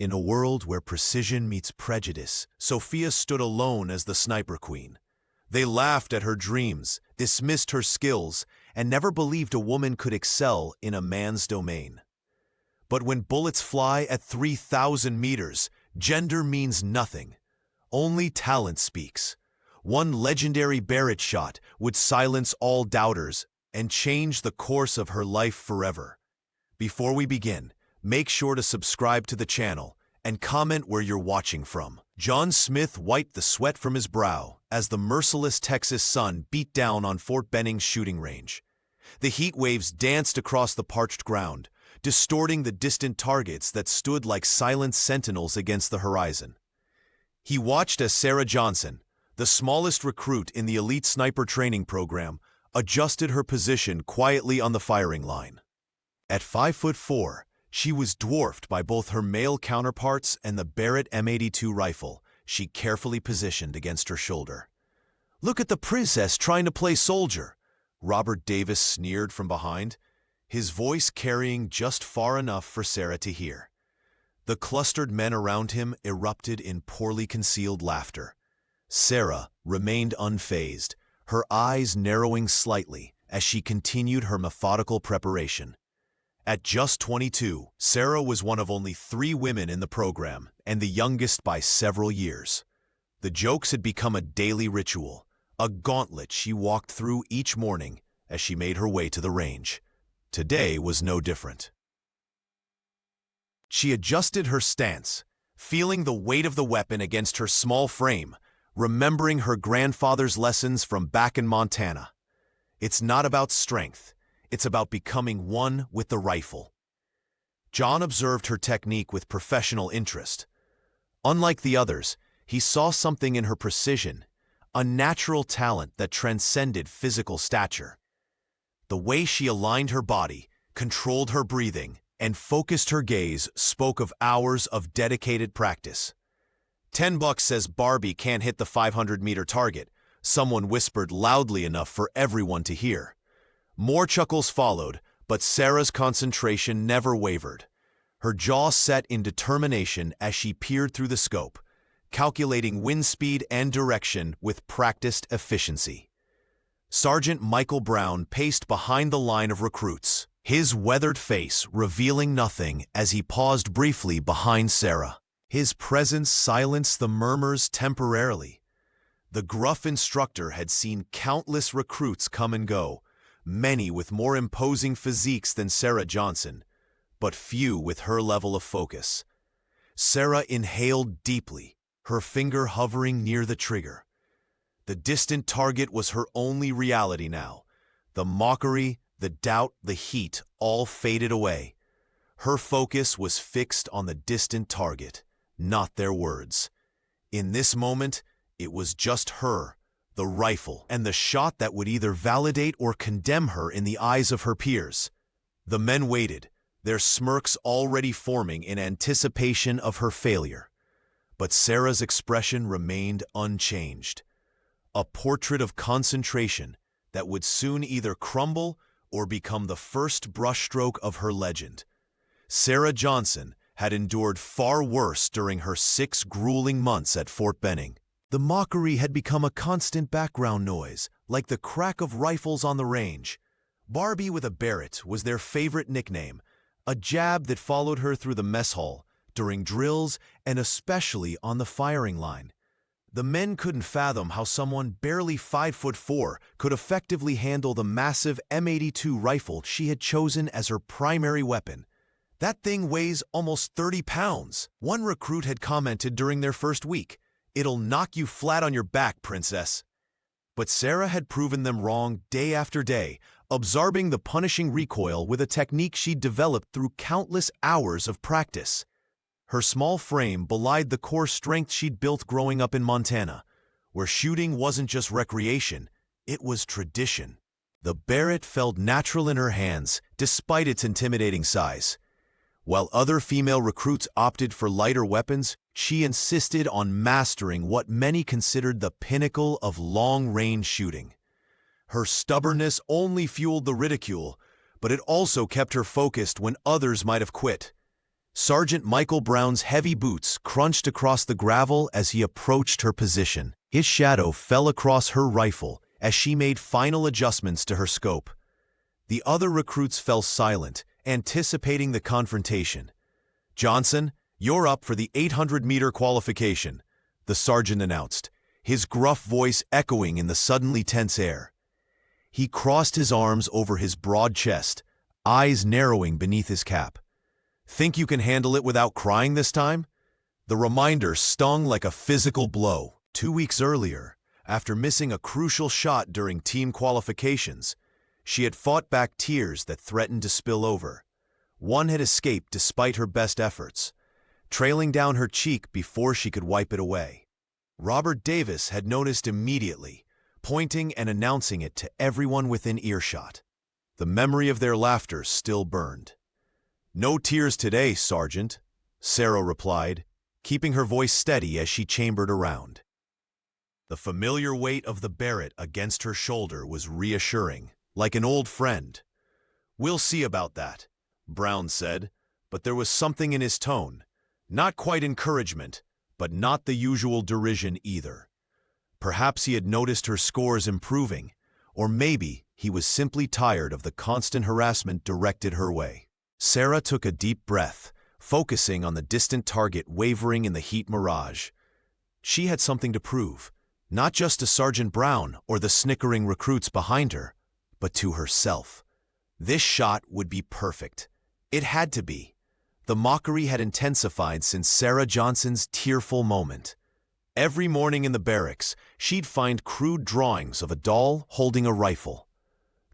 In a world where precision meets prejudice, Sophia stood alone as the sniper queen. They laughed at her dreams, dismissed her skills, and never believed a woman could excel in a man's domain. But when bullets fly at 3,000 meters, gender means nothing. Only talent speaks. One legendary Barrett shot would silence all doubters and change the course of her life forever. Before we begin, make sure to subscribe to the channel and comment where you're watching from. John Smith wiped the sweat from his brow as the merciless Texas sun beat down on Fort Benning's shooting range. The heat waves danced across the parched ground, distorting the distant targets that stood like silent sentinels against the horizon. He watched as Sarah Johnson, the smallest recruit in the elite sniper training program, adjusted her position quietly on the firing line. At 5'4", she was dwarfed by both her male counterparts and the Barrett M82 rifle she carefully positioned against her shoulder. "Look at the princess trying to play soldier," Robert Davis sneered from behind, his voice carrying just far enough for Sarah to hear. The clustered men around him erupted in poorly concealed laughter. Sarah remained unfazed, her eyes narrowing slightly as she continued her methodical preparation. At just 22, Sarah was one of only 3 women in the program, and the youngest by several years. The jokes had become a daily ritual, a gauntlet she walked through each morning as she made her way to the range. Today was no different. She adjusted her stance, feeling the weight of the weapon against her small frame, remembering her grandfather's lessons from back in Montana. It's not about strength. It's about becoming one with the rifle. John observed her technique with professional interest. Unlike the others, he saw something in her precision, a natural talent that transcended physical stature. The way she aligned her body, controlled her breathing, and focused her gaze spoke of hours of dedicated practice. $10 says Barbie can't hit the 500-meter target, someone whispered loudly enough for everyone to hear. More chuckles followed, but Sarah's concentration never wavered. Her jaw set in determination as she peered through the scope, calculating wind speed and direction with practiced efficiency. Sergeant Michael Brown paced behind the line of recruits, his weathered face revealing nothing as he paused briefly behind Sarah. His presence silenced the murmurs temporarily. The gruff instructor had seen countless recruits come and go, many with more imposing physiques than Sarah Johnson, but few with her level of focus. Sarah inhaled deeply, her finger hovering near the trigger. The distant target was her only reality now. The mockery, the doubt, the heat all faded away. Her focus was fixed on the distant target, not their words. In this moment, it was just her, the rifle, and the shot that would either validate or condemn her in the eyes of her peers. The men waited, their smirks already forming in anticipation of her failure. But Sarah's expression remained unchanged, a portrait of concentration that would soon either crumble or become the first brushstroke of her legend. Sarah Johnson had endured far worse during her 6 grueling months at Fort Benning. The mockery had become a constant background noise, like the crack of rifles on the range. Barbie with a Barrett was their favorite nickname, a jab that followed her through the mess hall, during drills, and especially on the firing line. The men couldn't fathom how someone barely 5'4" could effectively handle the massive M82 rifle she had chosen as her primary weapon. "That thing weighs almost 30 pounds, one recruit had commented during their first week. "It'll knock you flat on your back, princess." But Sarah had proven them wrong day after day, absorbing the punishing recoil with a technique she'd developed through countless hours of practice. Her small frame belied the core strength she'd built growing up in Montana, where shooting wasn't just recreation, it was tradition. The Barrett felt natural in her hands, despite its intimidating size. While other female recruits opted for lighter weapons, she insisted on mastering what many considered the pinnacle of long-range shooting. Her stubbornness only fueled the ridicule, but it also kept her focused when others might have quit. Sergeant Michael Brown's heavy boots crunched across the gravel as he approached her position. His shadow fell across her rifle as she made final adjustments to her scope. The other recruits fell silent, anticipating the confrontation. "Johnson, you're up for the 800-meter qualification," the sergeant announced, his gruff voice echoing in the suddenly tense air. He crossed his arms over his broad chest, eyes narrowing beneath his cap. "Think you can handle it without crying this time?" The reminder stung like a physical blow. 2 weeks earlier, after missing a crucial shot during team qualifications, she had fought back tears that threatened to spill over. One had escaped despite her best efforts, trailing down her cheek before she could wipe it away. Robert Davis had noticed immediately, pointing and announcing it to everyone within earshot. The memory of their laughter still burned. "No tears today, Sergeant," Sarah replied, keeping her voice steady as she chambered around. The familiar weight of the Barrett against her shoulder was reassuring, like an old friend. "We'll see about that," Brown said, but there was something in his tone. Not quite encouragement, but not the usual derision either. Perhaps he had noticed her scores improving, or maybe he was simply tired of the constant harassment directed her way. Sarah took a deep breath, focusing on the distant target wavering in the heat mirage. She had something to prove, not just to Sergeant Brown or the snickering recruits behind her, but to herself. This shot would be perfect. It had to be. The mockery had intensified since Sarah Johnson's tearful moment. Every morning in the barracks, she'd find crude drawings of a doll holding a rifle.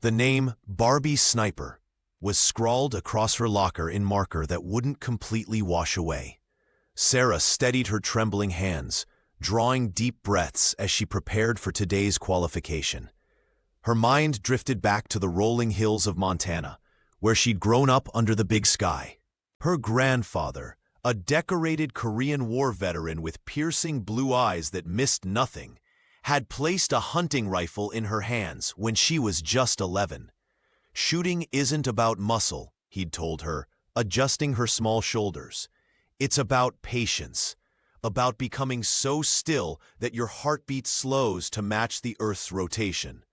The name Barbie Sniper was scrawled across her locker in marker that wouldn't completely wash away. Sarah steadied her trembling hands, drawing deep breaths as she prepared for today's qualification. Her mind drifted back to the rolling hills of Montana, where she'd grown up under the big sky. Her grandfather, a decorated Korean War veteran with piercing blue eyes that missed nothing, had placed a hunting rifle in her hands when she was just 11. "Shooting isn't about muscle," he'd told her, adjusting her small shoulders. "It's about patience, about becoming so still that your heartbeat slows to match the Earth's rotation."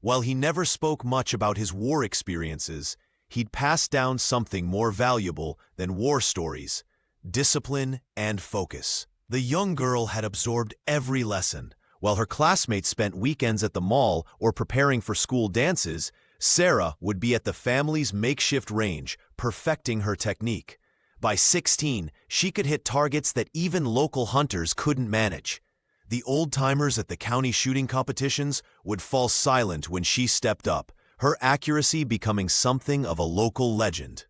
While he never spoke much about his war experiences, he'd passed down something more valuable than war stories: discipline and focus. The young girl had absorbed every lesson. While her classmates spent weekends at the mall or preparing for school dances, Sarah would be at the family's makeshift range, perfecting her technique. By 16, she could hit targets that even local hunters couldn't manage. The old-timers at the county shooting competitions would fall silent when she stepped up, her accuracy becoming something of a local legend.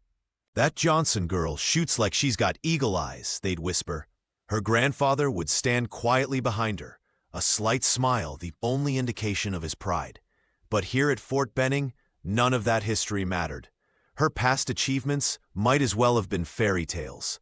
"That Johnson girl shoots like she's got eagle eyes," they'd whisper. Her grandfather would stand quietly behind her, a slight smile the only indication of his pride. But here at Fort Benning, none of that history mattered. Her past achievements might as well have been fairy tales.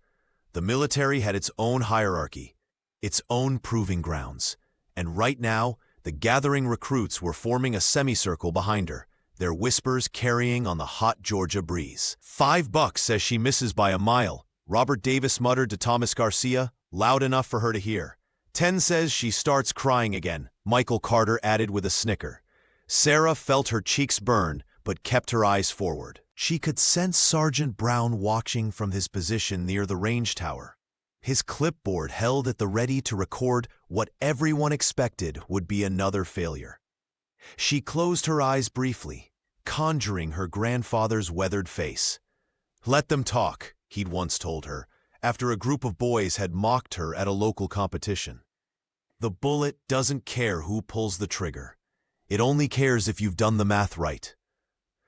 The military had its own hierarchy, its own proving grounds, and right now, the gathering recruits were forming a semicircle behind her, their whispers carrying on the hot Georgia breeze. $5 says she misses by a mile," Robert Davis muttered to Thomas Garcia, loud enough for her to hear. "10 says she starts crying again," Michael Carter added with a snicker. Sarah felt her cheeks burn, but kept her eyes forward. She could sense Sergeant Brown watching from his position near the range tower, his clipboard held at the ready to record what everyone expected would be another failure. She closed her eyes briefly, conjuring her grandfather's weathered face. "Let them talk," he'd once told her, after a group of boys had mocked her at a local competition. "The bullet doesn't care who pulls the trigger. It only cares if you've done the math right."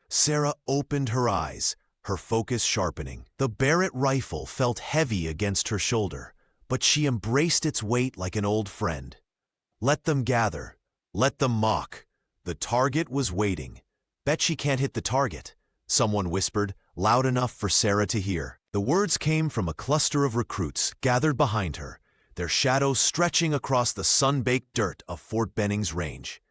Sarah opened her eyes, her focus sharpening. The Barrett rifle felt heavy against her shoulder, but she embraced its weight like an old friend. Let them gather. Let them mock. The target was waiting. "Bet she can't hit the target," someone whispered, loud enough for Sarah to hear. The words came from a cluster of recruits gathered behind her, their shadows stretching across the sun-baked dirt of Fort Benning's range.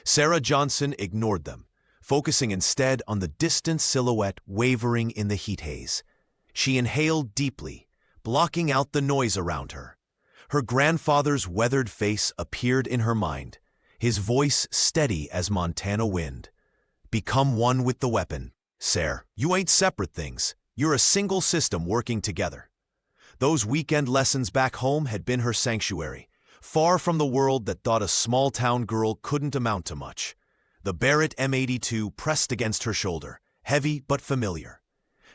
Sarah Johnson ignored them, focusing instead on the distant silhouette wavering in the heat haze. She inhaled deeply, blocking out the noise around her. Her grandfather's weathered face appeared in her mind, his voice steady as Montana wind. Become one with the weapon. Sir, you ain't separate things. You're a single system working together. Those weekend lessons back home had been her sanctuary, far from the world that thought a small-town girl couldn't amount to much. The Barrett M82 pressed against her shoulder, heavy but familiar.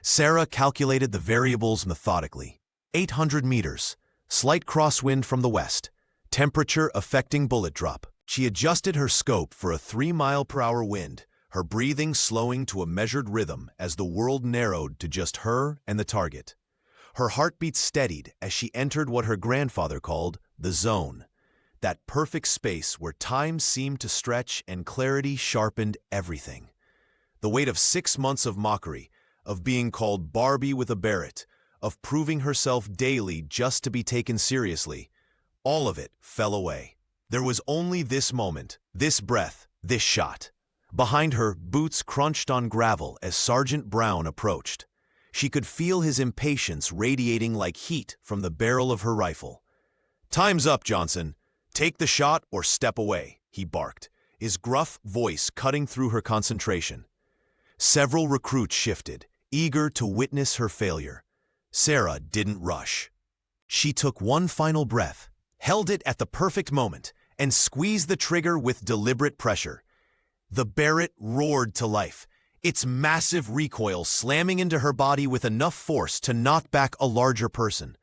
Sarah calculated the variables methodically. 800 meters, slight crosswind from the west, temperature affecting bullet drop. She adjusted her scope for a 3-mile-per-hour wind, her breathing slowing to a measured rhythm as the world narrowed to just her and the target. Her heartbeat steadied as she entered what her grandfather called the zone, that perfect space where time seemed to stretch and clarity sharpened everything. The weight of 6 months of mockery, of being called Barbie with a Barrett, of proving herself daily just to be taken seriously, all of it fell away. There was only this moment, this breath, this shot. Behind her, boots crunched on gravel as Sergeant Brown approached. She could feel his impatience radiating like heat from the barrel of her rifle. "Time's up, Johnson. Take the shot or step away," he barked, his gruff voice cutting through her concentration. Several recruits shifted, eager to witness her failure. Sarah didn't rush. She took one final breath, held it at the perfect moment, and squeezed the trigger with deliberate pressure. The Barrett roared to life, its massive recoil slamming into her body with enough force to knock back a larger person.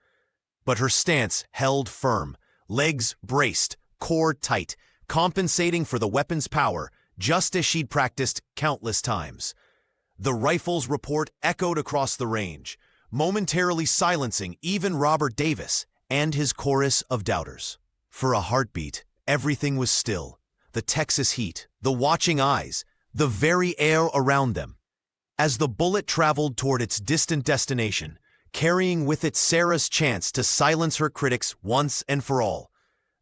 But her stance held firm, legs braced, core tight, compensating for the weapon's power, just as she'd practiced countless times. The rifle's report echoed across the range, momentarily silencing even Robert Davis and his chorus of doubters. For a heartbeat, everything was still. The Texas heat, the watching eyes, the very air around them. As the bullet traveled toward its distant destination, carrying with it Sarah's chance to silence her critics once and for all.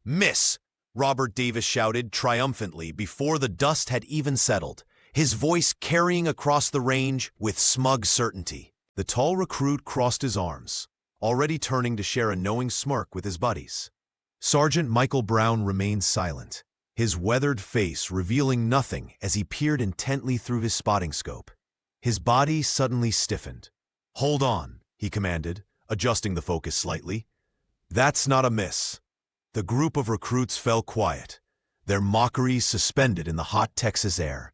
"Miss!" Robert Davis shouted triumphantly before the dust had even settled, his voice carrying across the range with smug certainty. The tall recruit crossed his arms, already turning to share a knowing smirk with his buddies. Sergeant Michael Brown remained silent, his weathered face revealing nothing as he peered intently through his spotting scope. His body suddenly stiffened. "Hold on," he commanded, adjusting the focus slightly. "That's not a miss." The group of recruits fell quiet, their mockery suspended in the hot Texas air.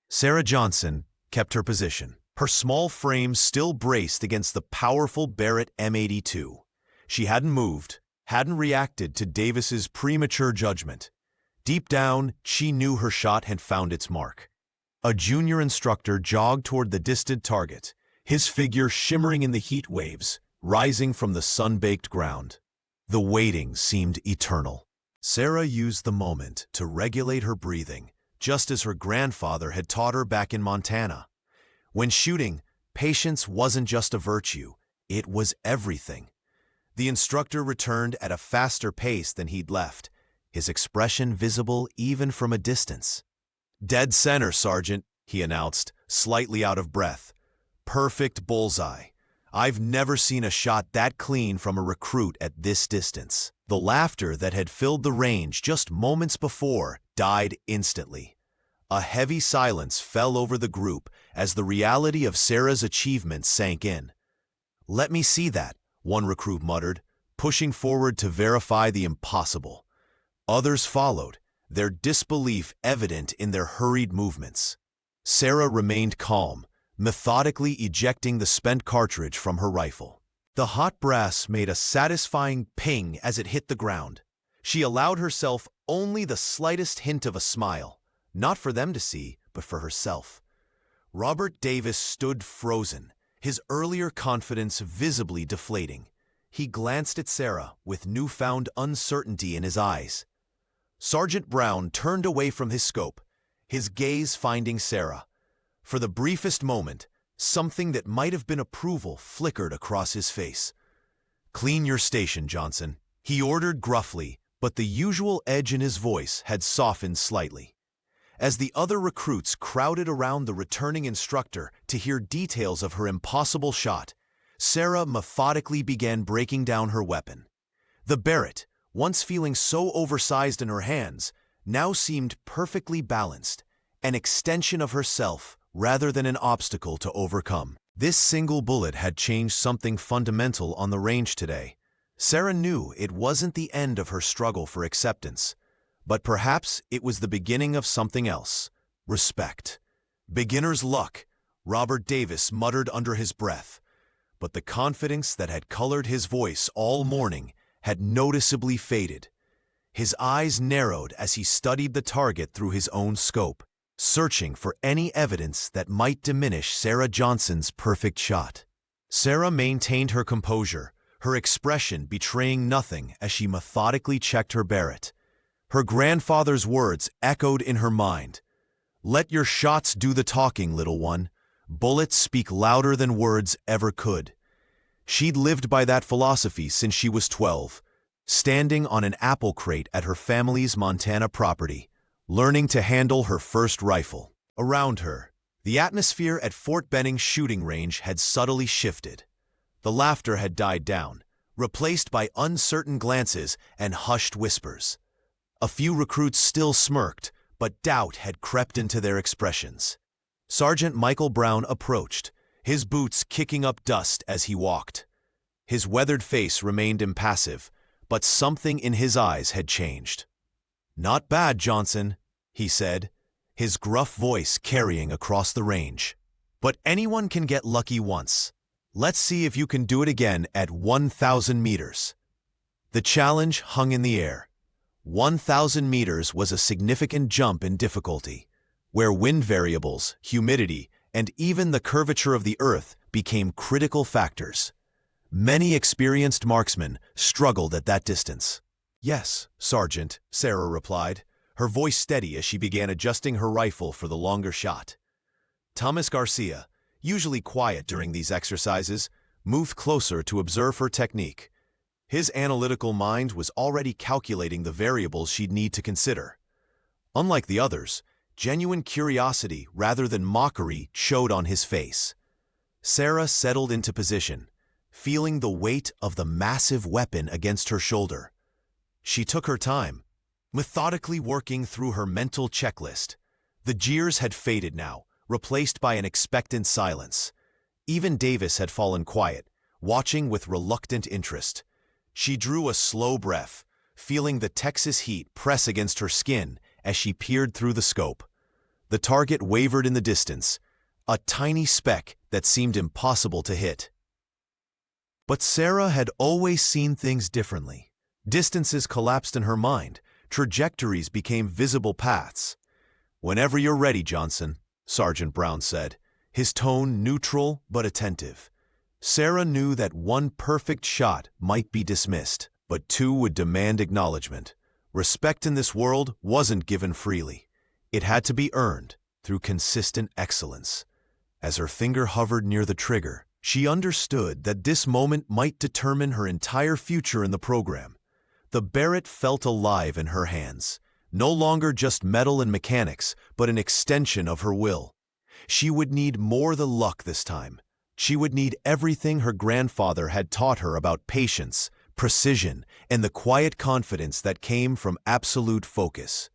Sarah Johnson kept her position, her small frame still braced against the powerful Barrett M82. She hadn't moved, hadn't reacted to Davis's premature judgment. Deep down, she knew her shot had found its mark. A junior instructor jogged toward the distant target, his figure shimmering in the heat waves, rising from the sun-baked ground. The waiting seemed eternal. Sarah used the moment to regulate her breathing, just as her grandfather had taught her back in Montana. When shooting, patience wasn't just a virtue, it was everything. The instructor returned at a faster pace than he'd left, his expression visible even from a distance. "Dead center, Sergeant," he announced, slightly out of breath. "Perfect bullseye. I've never seen a shot that clean from a recruit at this distance." The laughter that had filled the range just moments before died instantly. A heavy silence fell over the group as the reality of Sarah's achievement sank in. "Let me see that," one recruit muttered, pushing forward to verify the impossible. Others followed, their disbelief evident in their hurried movements. Sarah remained calm, methodically ejecting the spent cartridge from her rifle. The hot brass made a satisfying ping as it hit the ground. She allowed herself only the slightest hint of a smile, not for them to see, but for herself. Robert Davis stood frozen, his earlier confidence visibly deflating. He glanced at Sarah with newfound uncertainty in his eyes. Sergeant Brown turned away from his scope, his gaze finding Sarah. For the briefest moment, something that might have been approval flickered across his face. "Clean your station, Johnson," he ordered gruffly, but the usual edge in his voice had softened slightly. As the other recruits crowded around the returning instructor to hear details of her impossible shot, Sarah methodically began breaking down her weapon. The Barrett, once feeling so oversized in her hands, now seemed perfectly balanced, an extension of herself rather than an obstacle to overcome. This single bullet had changed something fundamental on the range today. Sarah knew it wasn't the end of her struggle for acceptance, but perhaps it was the beginning of something else: respect. Beginner's luck, Robert Davis muttered under his breath, but the confidence that had colored his voice all morning had noticeably faded. His eyes narrowed as he studied the target through his own scope, searching for any evidence that might diminish Sarah Johnson's perfect shot. Sarah maintained her composure, her expression betraying nothing as she methodically checked her Barrett. Her grandfather's words echoed in her mind. "Let your shots do the talking, little one. Bullets speak louder than words ever could." She'd lived by that philosophy since she was 12, standing on an apple crate at her family's Montana property, learning to handle her first rifle. Around her, the atmosphere at Fort Benning's shooting range had subtly shifted. The laughter had died down, replaced by uncertain glances and hushed whispers. A few recruits still smirked, but doubt had crept into their expressions. Sergeant Michael Brown approached, his boots kicking up dust as he walked. His weathered face remained impassive, but something in his eyes had changed. "Not bad, Johnson," he said, his gruff voice carrying across the range. "But anyone can get lucky once. Let's see if you can do it again at 1,000 meters." The challenge hung in the air. 1,000 meters was a significant jump in difficulty, where wind variables, humidity, and even the curvature of the earth became critical factors. Many experienced marksmen struggled at that distance. "Yes, Sergeant," Sarah replied, her voice steady as she began adjusting her rifle for the longer shot. Thomas Garcia, usually quiet during these exercises, moved closer to observe her technique. His analytical mind was already calculating the variables she'd need to consider. Unlike the others, genuine curiosity rather than mockery showed on his face. Sarah settled into position, feeling the weight of the massive weapon against her shoulder. She took her time, methodically working through her mental checklist. The jeers had faded now, replaced by an expectant silence. Even Davis had fallen quiet, watching with reluctant interest. She drew a slow breath, feeling the Texas heat press against her skin as she peered through the scope. The target wavered in the distance, a tiny speck that seemed impossible to hit. But Sarah had always seen things differently. Distances collapsed in her mind, trajectories became visible paths. "Whenever you're ready, Johnson," Sergeant Brown said, his tone neutral but attentive. Sarah knew that one perfect shot might be dismissed, but two would demand acknowledgement. Respect in this world wasn't given freely. It had to be earned through consistent excellence. As her finger hovered near the trigger, she understood that this moment might determine her entire future in the program. The Barrett felt alive in her hands, no longer just metal and mechanics, but an extension of her will. She would need more than luck this time. She would need everything her grandfather had taught her about patience, precision, and the quiet confidence that came from absolute focus.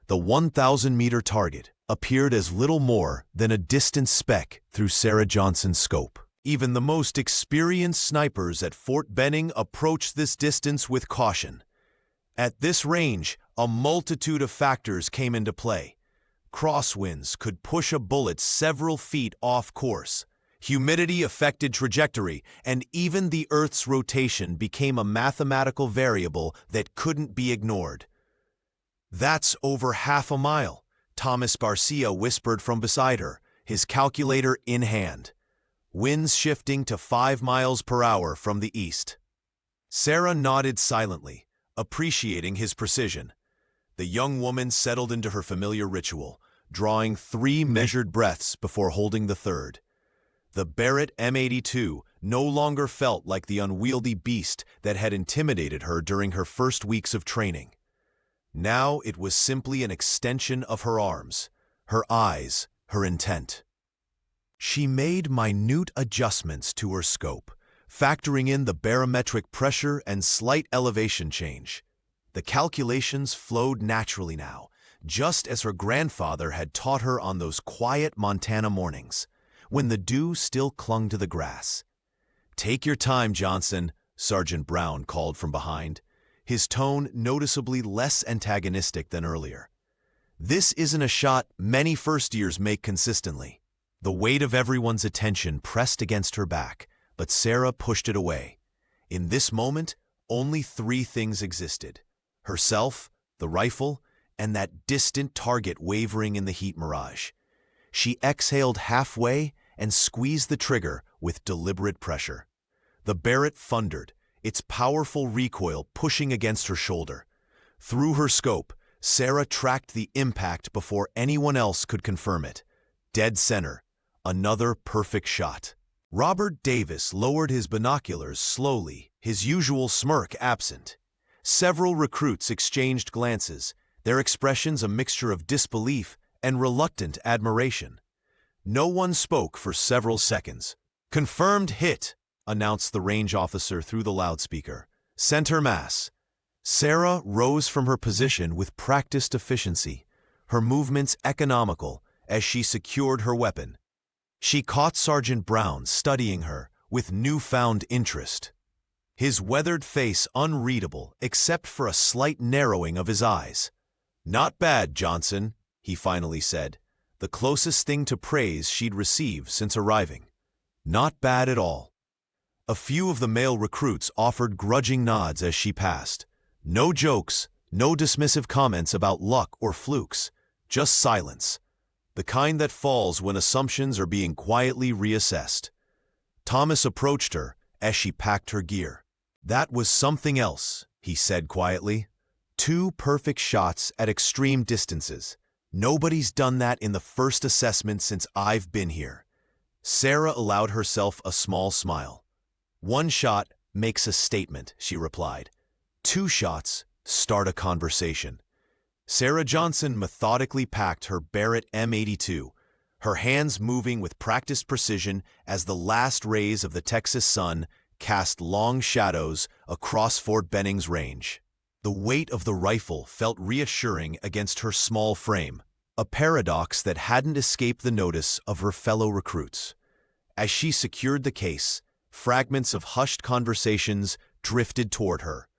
The 1,000-meter target appeared as little more than a distant speck through Sarah Johnson's scope. Even the most experienced snipers at Fort Benning approached this distance with caution. At this range, a multitude of factors came into play. Crosswinds could push a bullet several feet off course. Humidity affected trajectory, and even the Earth's rotation became a mathematical variable that couldn't be ignored. "That's over half a mile," Thomas Garcia whispered from beside her, his calculator in hand. Winds shifting to 5 miles per hour from the east. Sarah nodded silently, appreciating his precision. The young woman settled into her familiar ritual, drawing 3 measured breaths before holding the third. The Barrett M82 no longer felt like the unwieldy beast that had intimidated her during her first weeks of training. Now it was simply an extension of her arms, her eyes, her intent. She made minute adjustments to her scope, factoring in the barometric pressure and slight elevation change. The calculations flowed naturally now, just as her grandfather had taught her on those quiet Montana mornings, when the dew still clung to the grass. "Take your time, Johnson," Sergeant Brown called from behind, his tone noticeably less antagonistic than earlier. "This isn't a shot many first-years make consistently." The weight of everyone's attention pressed against her back, but Sarah pushed it away. In this moment, only three things existed: herself, the rifle, and that distant target wavering in the heat mirage. She exhaled halfway and squeezed the trigger with deliberate pressure. The Barrett thundered, its powerful recoil pushing against her shoulder. Through her scope, Sarah tracked the impact before anyone else could confirm it. Dead center. Another perfect shot. Robert Davis lowered his binoculars slowly, his usual smirk absent. Several recruits exchanged glances, their expressions a mixture of disbelief and reluctant admiration. No one spoke for several seconds. "Confirmed hit," announced the range officer through the loudspeaker. "Center mass." Sarah rose from her position with practiced efficiency, her movements economical as she secured her weapon. She caught Sergeant Brown studying her with newfound interest, his weathered face unreadable except for a slight narrowing of his eyes. "Not bad, Johnson," he finally said, the closest thing to praise she'd received since arriving. "Not bad at all." A few of the male recruits offered grudging nods as she passed. No jokes, no dismissive comments about luck or flukes, just silence. The kind that falls when assumptions are being quietly reassessed. Thomas approached her as she packed her gear. "That was something else," he said quietly. "Two perfect shots at extreme distances. Nobody's done that in the first assessment since I've been here." Sarah allowed herself a small smile. "One shot makes a statement," she replied. "Two shots start a conversation." Sarah Johnson methodically packed her Barrett M82, her hands moving with practiced precision as the last rays of the Texas sun cast long shadows across Fort Benning's range. The weight of the rifle felt reassuring against her small frame, a paradox that hadn't escaped the notice of her fellow recruits. As she secured the case, fragments of hushed conversations drifted toward her.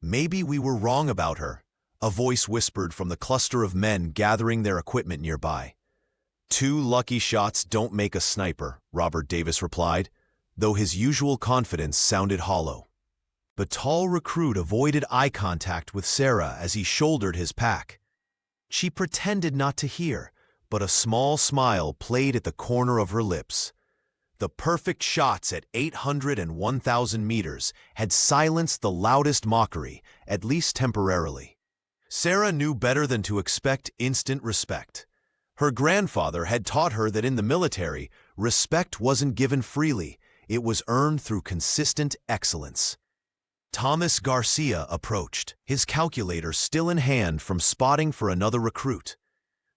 "Maybe we were wrong about her," a voice whispered from the cluster of men gathering their equipment nearby. "Two lucky shots don't make a sniper," Robert Davis replied, though his usual confidence sounded hollow. The tall recruit avoided eye contact with Sarah as he shouldered his pack. She pretended not to hear, but a small smile played at the corner of her lips. The perfect shots at 800 and 1,000 meters had silenced the loudest mockery, at least temporarily. Sarah knew better than to expect instant respect. Her grandfather had taught her that in the military, respect wasn't given freely, it was earned through consistent excellence. Thomas Garcia approached, his calculator still in hand from spotting for another recruit.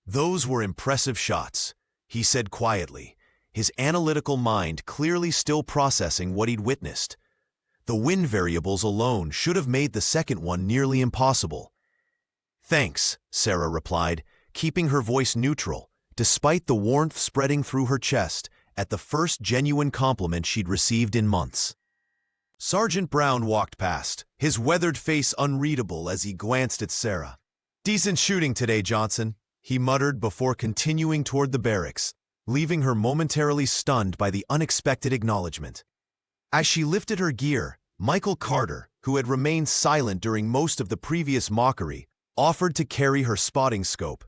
"Those were impressive shots," he said quietly, his analytical mind clearly still processing what he'd witnessed. The wind variables alone should have made the second one nearly impossible. "Thanks," Sarah replied, keeping her voice neutral, despite the warmth spreading through her chest at the first genuine compliment she'd received in months. Sergeant Brown walked past, his weathered face unreadable as he glanced at Sarah. "Decent shooting today, Johnson," he muttered before continuing toward the barracks, leaving her momentarily stunned by the unexpected acknowledgement. As she lifted her gear, Michael Carter, who had remained silent during most of the previous mockery, offered to carry her spotting scope.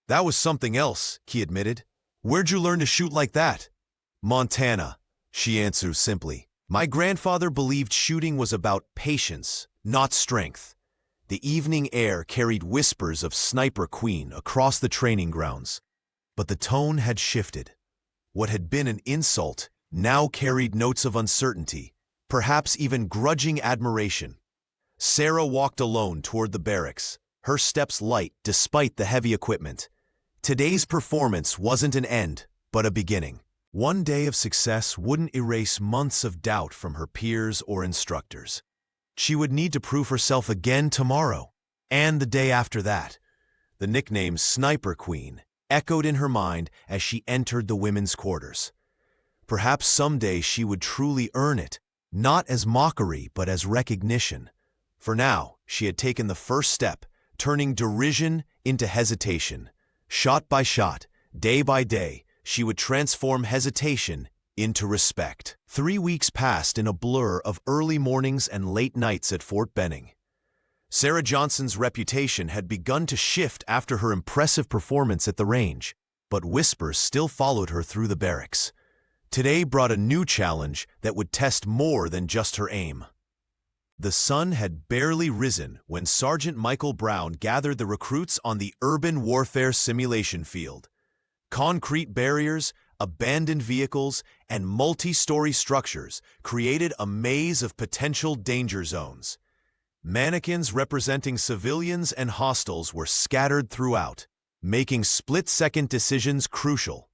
"That was something else," he admitted. "Where'd you learn to shoot like that?" "Montana," she answered simply. "My grandfather believed shooting was about patience, not strength." The evening air carried whispers of Sniper Queen across the training grounds. But the tone had shifted. What had been an insult now carried notes of uncertainty, perhaps even grudging admiration. Sarah walked alone toward the barracks, her steps light despite the heavy equipment. Today's performance wasn't an end, but a beginning. One day of success wouldn't erase months of doubt from her peers or instructors. She would need to prove herself again tomorrow, and the day after that. The nickname Sniper Queen echoed in her mind as she entered the women's quarters. Perhaps someday she would truly earn it, not as mockery but as recognition. For now, she had taken the first step, turning derision into hesitation. Shot by shot, day by day, she would transform hesitation into respect. 3 weeks passed in a blur of early mornings and late nights at Fort Benning. Sarah Johnson's reputation had begun to shift after her impressive performance at the range, but whispers still followed her through the barracks. Today brought a new challenge that would test more than just her aim. The sun had barely risen when Sergeant Michael Brown gathered the recruits on the urban warfare simulation field. Concrete barriers, abandoned vehicles, and multi-story structures created a maze of potential danger zones. Mannequins representing civilians and hostiles were scattered throughout, making split-second decisions crucial.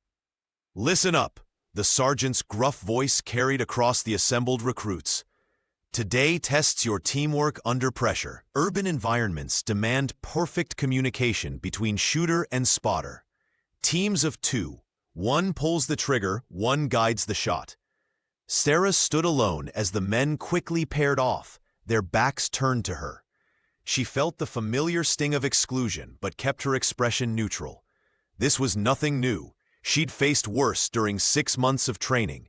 "Listen up," the sergeant's gruff voice carried across the assembled recruits. "Today tests your teamwork under pressure. Urban environments demand perfect communication between shooter and spotter. Teams of 2, one pulls the trigger, one guides the shot." Sarah stood alone as the men quickly paired off, their backs turned to her. She felt the familiar sting of exclusion but kept her expression neutral. This was nothing new. She'd faced worse during 6 months of training.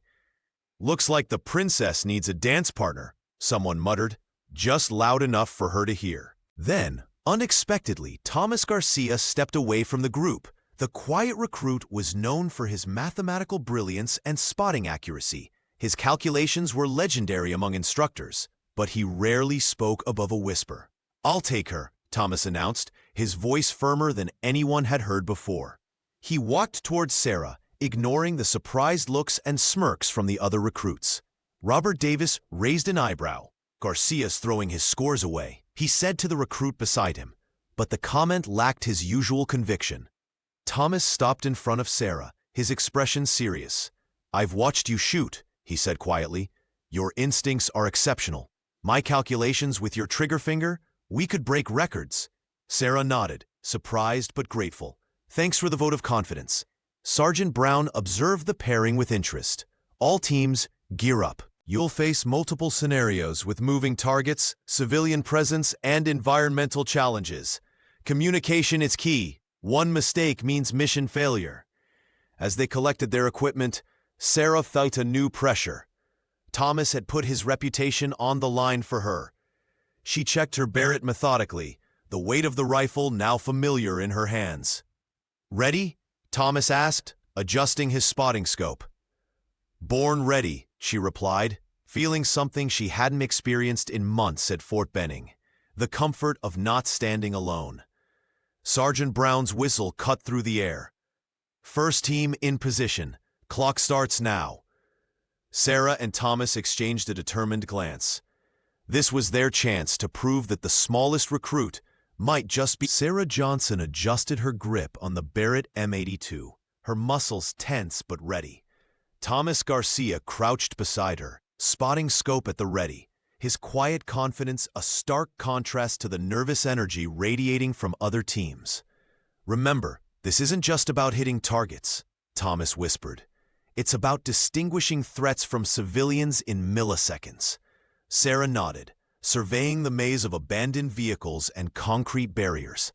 "Looks like the princess needs a dance partner," someone muttered, just loud enough for her to hear. Then, unexpectedly, Thomas Garcia stepped away from the group. The quiet recruit was known for his mathematical brilliance and spotting accuracy. His calculations were legendary among instructors, but he rarely spoke above a whisper. "I'll take her," Thomas announced, his voice firmer than anyone had heard before. He walked towards Sarah, ignoring the surprised looks and smirks from the other recruits. Robert Davis raised an eyebrow. "Garcia's throwing his scores away," he said to the recruit beside him, but the comment lacked his usual conviction. Thomas stopped in front of Sarah, his expression serious. "I've watched you shoot," he said quietly. "Your instincts are exceptional. My calculations with your trigger finger, we could break records." Sarah nodded, surprised but grateful. "Thanks for the vote of confidence." Sergeant Brown observed the pairing with interest. "All teams, gear up. You'll face multiple scenarios with moving targets, civilian presence, and environmental challenges. Communication is key. One mistake means mission failure." As they collected their equipment, Sarah felt a new pressure. Thomas had put his reputation on the line for her. She checked her Barrett methodically, the weight of the rifle now familiar in her hands. "Ready?" Thomas asked, adjusting his spotting scope. "Born ready," she replied, feeling something she hadn't experienced in months at Fort Benning, the comfort of not standing alone. Sergeant Brown's whistle cut through the air. "First team in position. Clock starts now." Sarah and Thomas exchanged a determined glance. This was their chance to prove that the smallest recruit might just be. Sarah Johnson adjusted her grip on the Barrett M82, her muscles tense but ready. Thomas Garcia crouched beside her, spotting scope at the ready, his quiet confidence a stark contrast to the nervous energy radiating from other teams. "Remember, this isn't just about hitting targets," Thomas whispered. "It's about distinguishing threats from civilians in milliseconds." Sarah nodded, surveying the maze of abandoned vehicles and concrete barriers.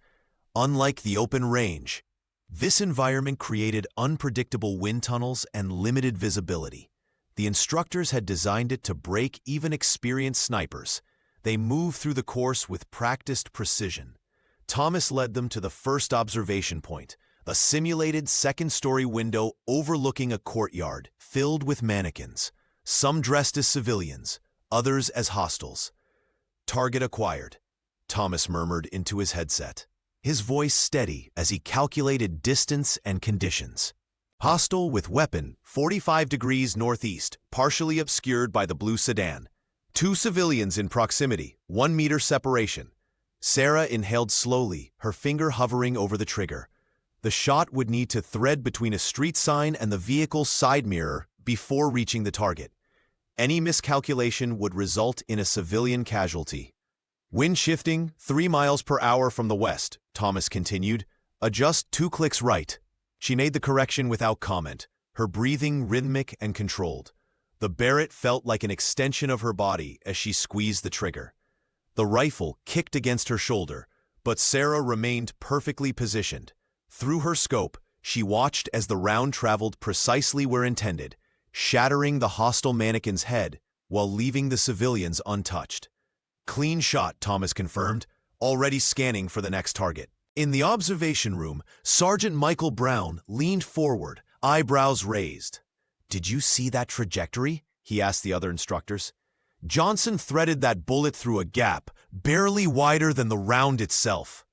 Unlike the open range, this environment created unpredictable wind tunnels and limited visibility. The instructors had designed it to break even experienced snipers. They moved through the course with practiced precision. Thomas led them to the first observation point, a simulated second-story window overlooking a courtyard filled with mannequins, some dressed as civilians, others as hostiles. "Target acquired," Thomas murmured into his headset, his voice steady as he calculated distance and conditions. "Hostile with weapon, 45 degrees northeast, partially obscured by the blue sedan. 2 civilians in proximity, 1 meter separation." Sarah inhaled slowly, her finger hovering over the trigger. The shot would need to thread between a street sign and the vehicle's side mirror before reaching the target. Any miscalculation would result in a civilian casualty. Wind shifting 3 miles per hour from the west, Thomas continued. Adjust 2 clicks right. She made the correction without comment, her breathing rhythmic and controlled. The Barrett felt like an extension of her body as she squeezed the trigger. The rifle kicked against her shoulder, but Sarah remained perfectly positioned. Through her scope, she watched as the round traveled precisely where intended, shattering the hostile mannequin's head while leaving the civilians untouched. Clean shot, Thomas confirmed, already scanning for the next target. In the observation room, Sergeant Michael Brown leaned forward, eyebrows raised. "Did you see that trajectory?" he asked the other instructors. "Johnson threaded that bullet through a gap, barely wider than the round itself."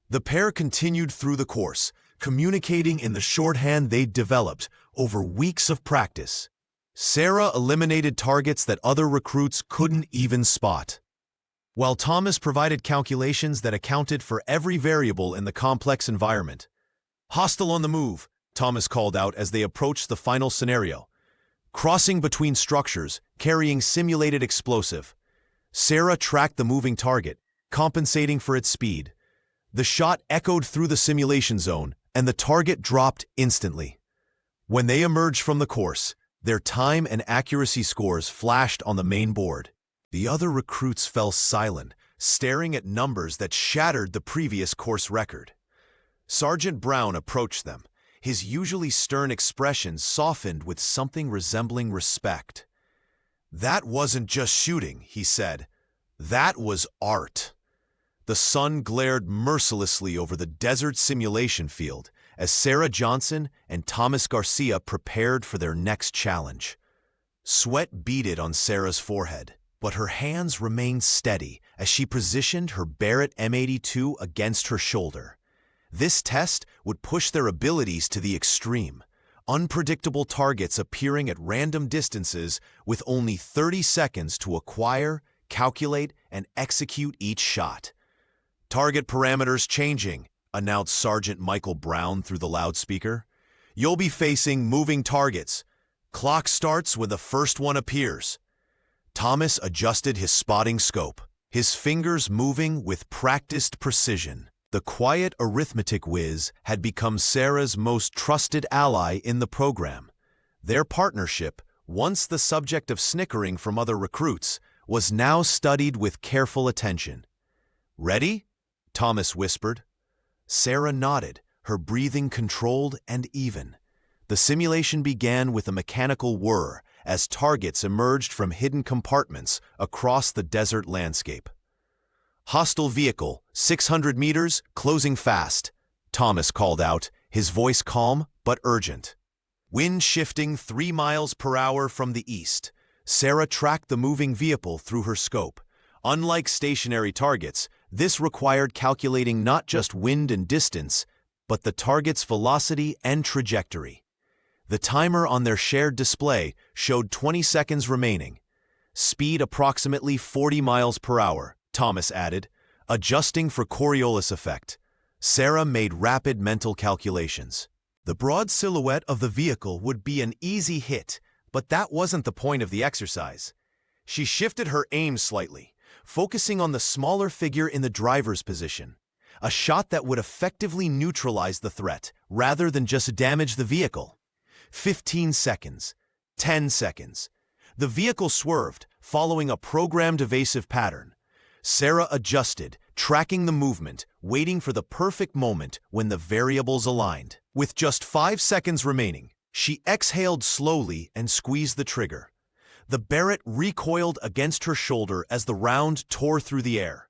The pair continued through the course, communicating in the shorthand they'd developed over weeks of practice. Sarah eliminated targets that other recruits couldn't even spot, while Thomas provided calculations that accounted for every variable in the complex environment. "Hostile on the move," Thomas called out as they approached the final scenario. Crossing between structures, carrying simulated explosive. Sarah tracked the moving target, compensating for its speed. The shot echoed through the simulation zone, and the target dropped instantly. When they emerged from the course, their time and accuracy scores flashed on the main board. The other recruits fell silent, staring at numbers that shattered the previous course record. Sergeant Brown approached them, his usually stern expression softened with something resembling respect. "That wasn't just shooting," he said. "That was art." The sun glared mercilessly over the desert simulation field as Sarah Johnson and Thomas Garcia prepared for their next challenge. Sweat beaded on Sarah's forehead, but her hands remained steady as she positioned her Barrett M82 against her shoulder. This test would push their abilities to the extreme, unpredictable targets appearing at random distances with only 30 seconds to acquire, calculate, and execute each shot. "Target parameters changing," announced Sergeant Michael Brown through the loudspeaker. "You'll be facing moving targets. Clock starts when the first one appears." Thomas adjusted his spotting scope, his fingers moving with practiced precision. The quiet arithmetic whiz had become Sarah's most trusted ally in the program. Their partnership, once the subject of snickering from other recruits, was now studied with careful attention. "Ready?" Thomas whispered. Sarah nodded, her breathing controlled and even. The simulation began with a mechanical whir as targets emerged from hidden compartments across the desert landscape. "Hostile vehicle, 600 meters, closing fast," Thomas called out, his voice calm but urgent. Wind shifting 3 miles per hour from the east, Sarah tracked the moving vehicle through her scope. Unlike stationary targets, this required calculating not just wind and distance, but the target's velocity and trajectory. The timer on their shared display showed 20 seconds remaining. "Speed approximately 40 miles per hour," Thomas added, adjusting for Coriolis effect. Sarah made rapid mental calculations. The broad silhouette of the vehicle would be an easy hit, but that wasn't the point of the exercise. She shifted her aim slightly, focusing on the smaller figure in the driver's position. A shot that would effectively neutralize the threat, rather than just damage the vehicle. 15 seconds. 10 seconds. The vehicle swerved, following a programmed evasive pattern. Sarah adjusted, tracking the movement, waiting for the perfect moment when the variables aligned. With just 5 seconds remaining, she exhaled slowly and squeezed the trigger. The Barrett recoiled against her shoulder as the round tore through the air.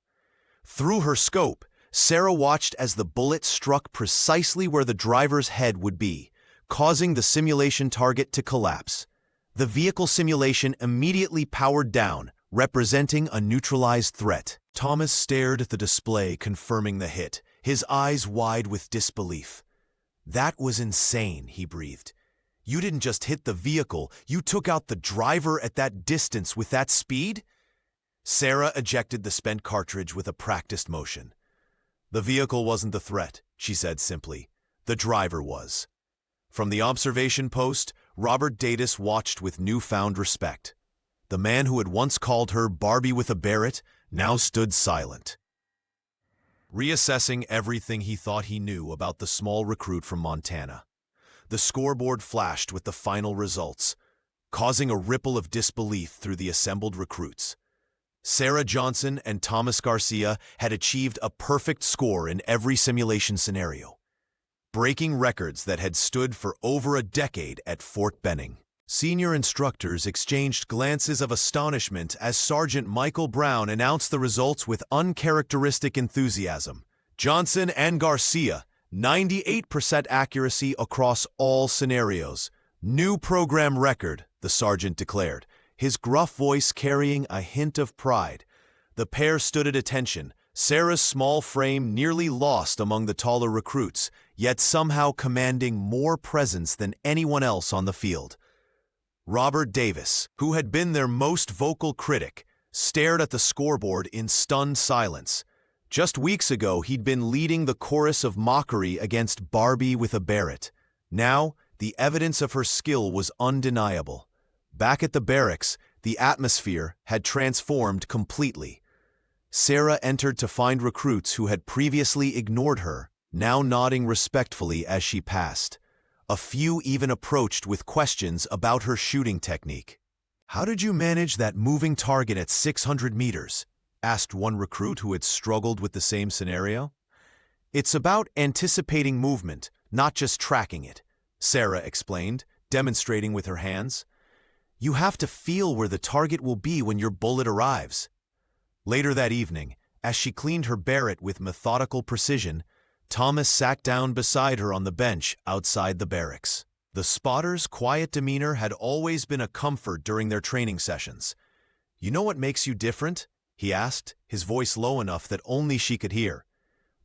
Through her scope, Sarah watched as the bullet struck precisely where the driver's head would be, causing the simulation target to collapse. The vehicle simulation immediately powered down, representing a neutralized threat. Thomas stared at the display, confirming the hit, his eyes wide with disbelief. "That was insane," he breathed. "You didn't just hit the vehicle, you took out the driver at that distance with that speed?" Sarah ejected the spent cartridge with a practiced motion. "The vehicle wasn't the threat," she said simply. the driver was. From the observation post, Robert Davis watched with newfound respect. The man who had once called her Barbie with a Barrett now stood silent, reassessing everything he thought he knew about the small recruit from Montana. The scoreboard flashed with the final results, causing a ripple of disbelief through the assembled recruits. Sarah Johnson and Thomas Garcia had achieved a perfect score in every simulation scenario, breaking records that had stood for over a decade at Fort Benning. Senior instructors exchanged glances of astonishment as Sergeant Michael Brown announced the results with uncharacteristic enthusiasm. Johnson and Garcia, 98% accuracy across all scenarios. New program record, the sergeant declared, his gruff voice carrying a hint of pride. The pair stood at attention, Sarah's small frame nearly lost among the taller recruits, yet somehow commanding more presence than anyone else on the field. Robert Davis, who had been their most vocal critic, stared at the scoreboard in stunned silence. Just weeks ago, he'd been leading the chorus of mockery against Barbie with a Barrett. Now, the evidence of her skill was undeniable. Back at the barracks, the atmosphere had transformed completely. Sarah entered to find recruits who had previously ignored her, now nodding respectfully as she passed. A few even approached with questions about her shooting technique. "How did you manage that moving target at 600 meters?" asked one recruit who had struggled with the same scenario. "It's about anticipating movement, not just tracking it," Sarah explained, demonstrating with her hands. "You have to feel where the target will be when your bullet arrives." Later that evening, as she cleaned her Barrett with methodical precision, Thomas sat down beside her on the bench outside the barracks. The spotter's quiet demeanor had always been a comfort during their training sessions. "You know what makes you different?" he asked, his voice low enough that only she could hear.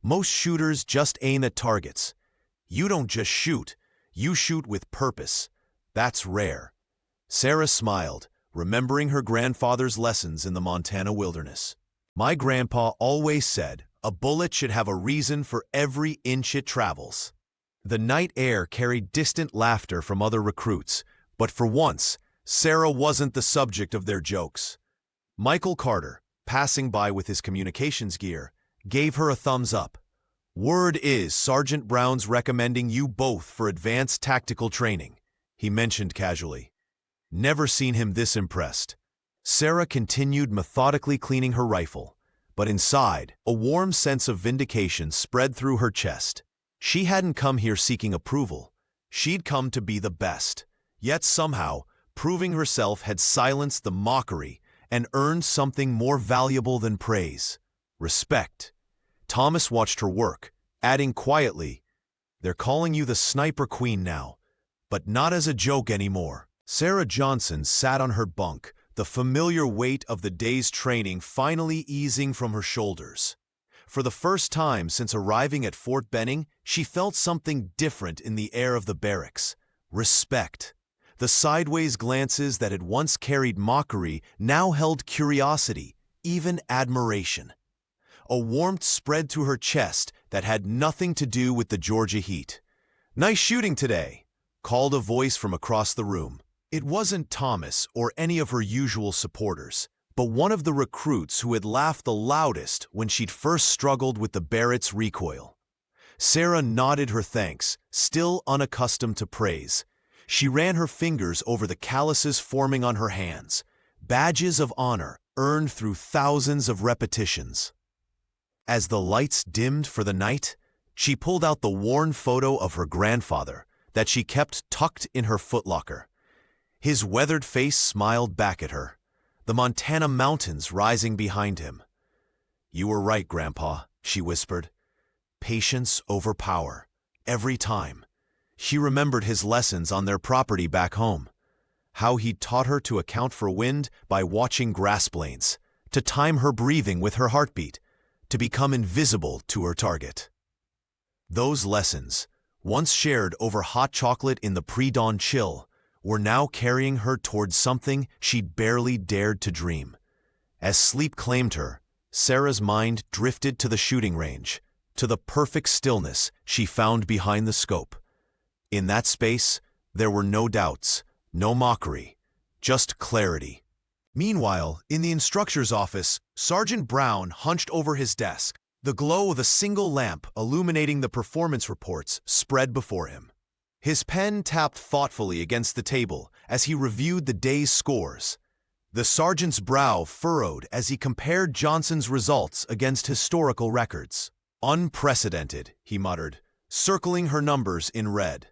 "Most shooters just aim at targets. You don't just shoot, you shoot with purpose. That's rare." Sarah smiled, remembering her grandfather's lessons in the Montana wilderness. "My grandpa always said, a bullet should have a reason for every inch it travels." The night air carried distant laughter from other recruits, but for once, Sarah wasn't the subject of their jokes. Michael Carter, passing by with his communications gear, gave her a thumbs up. "Word is Sergeant Brown's recommending you both for advanced tactical training," he mentioned casually. Never seen him this impressed. Sarah continued methodically cleaning her rifle, but inside, a warm sense of vindication spread through her chest. She hadn't come here seeking approval. She'd come to be the best. Yet somehow, proving herself had silenced the mockery and earned something more valuable than praise: respect. Thomas watched her work, adding quietly, "They're calling you the Sniper Queen now, but not as a joke anymore." Sarah Johnson sat on her bunk, the familiar weight of the day's training finally easing from her shoulders. For the first time since arriving at Fort Benning, she felt something different in the air of the barracks: respect. The sideways glances that had once carried mockery now held curiosity, even admiration. A warmth spread to her chest that had nothing to do with the Georgia heat. "Nice shooting today," called a voice from across the room. It wasn't Thomas or any of her usual supporters, but one of the recruits who had laughed the loudest when she'd first struggled with the Barrett's recoil. Sarah nodded her thanks, still unaccustomed to praise. She ran her fingers over the calluses forming on her hands, badges of honor earned through thousands of repetitions. As the lights dimmed for the night, she pulled out the worn photo of her grandfather that she kept tucked in her footlocker. His weathered face smiled back at her, the Montana mountains rising behind him. "You were right, Grandpa," she whispered. "Patience over power, every time." She remembered his lessons on their property back home, how he'd taught her to account for wind by watching grass blades, to time her breathing with her heartbeat, to become invisible to her target. Those lessons, once shared over hot chocolate in the pre-dawn chill, were now carrying her towards something she'd barely dared to dream. As sleep claimed her, Sarah's mind drifted to the shooting range, to the perfect stillness she found behind the scope. In that space, there were no doubts, no mockery, just clarity. Meanwhile, in the instructor's office, Sergeant Brown hunched over his desk. The glow of a single lamp illuminating the performance reports spread before him. His pen tapped thoughtfully against the table as he reviewed the day's scores. The sergeant's brow furrowed as he compared Johnson's results against historical records. "Unprecedented," he muttered, circling her numbers in red.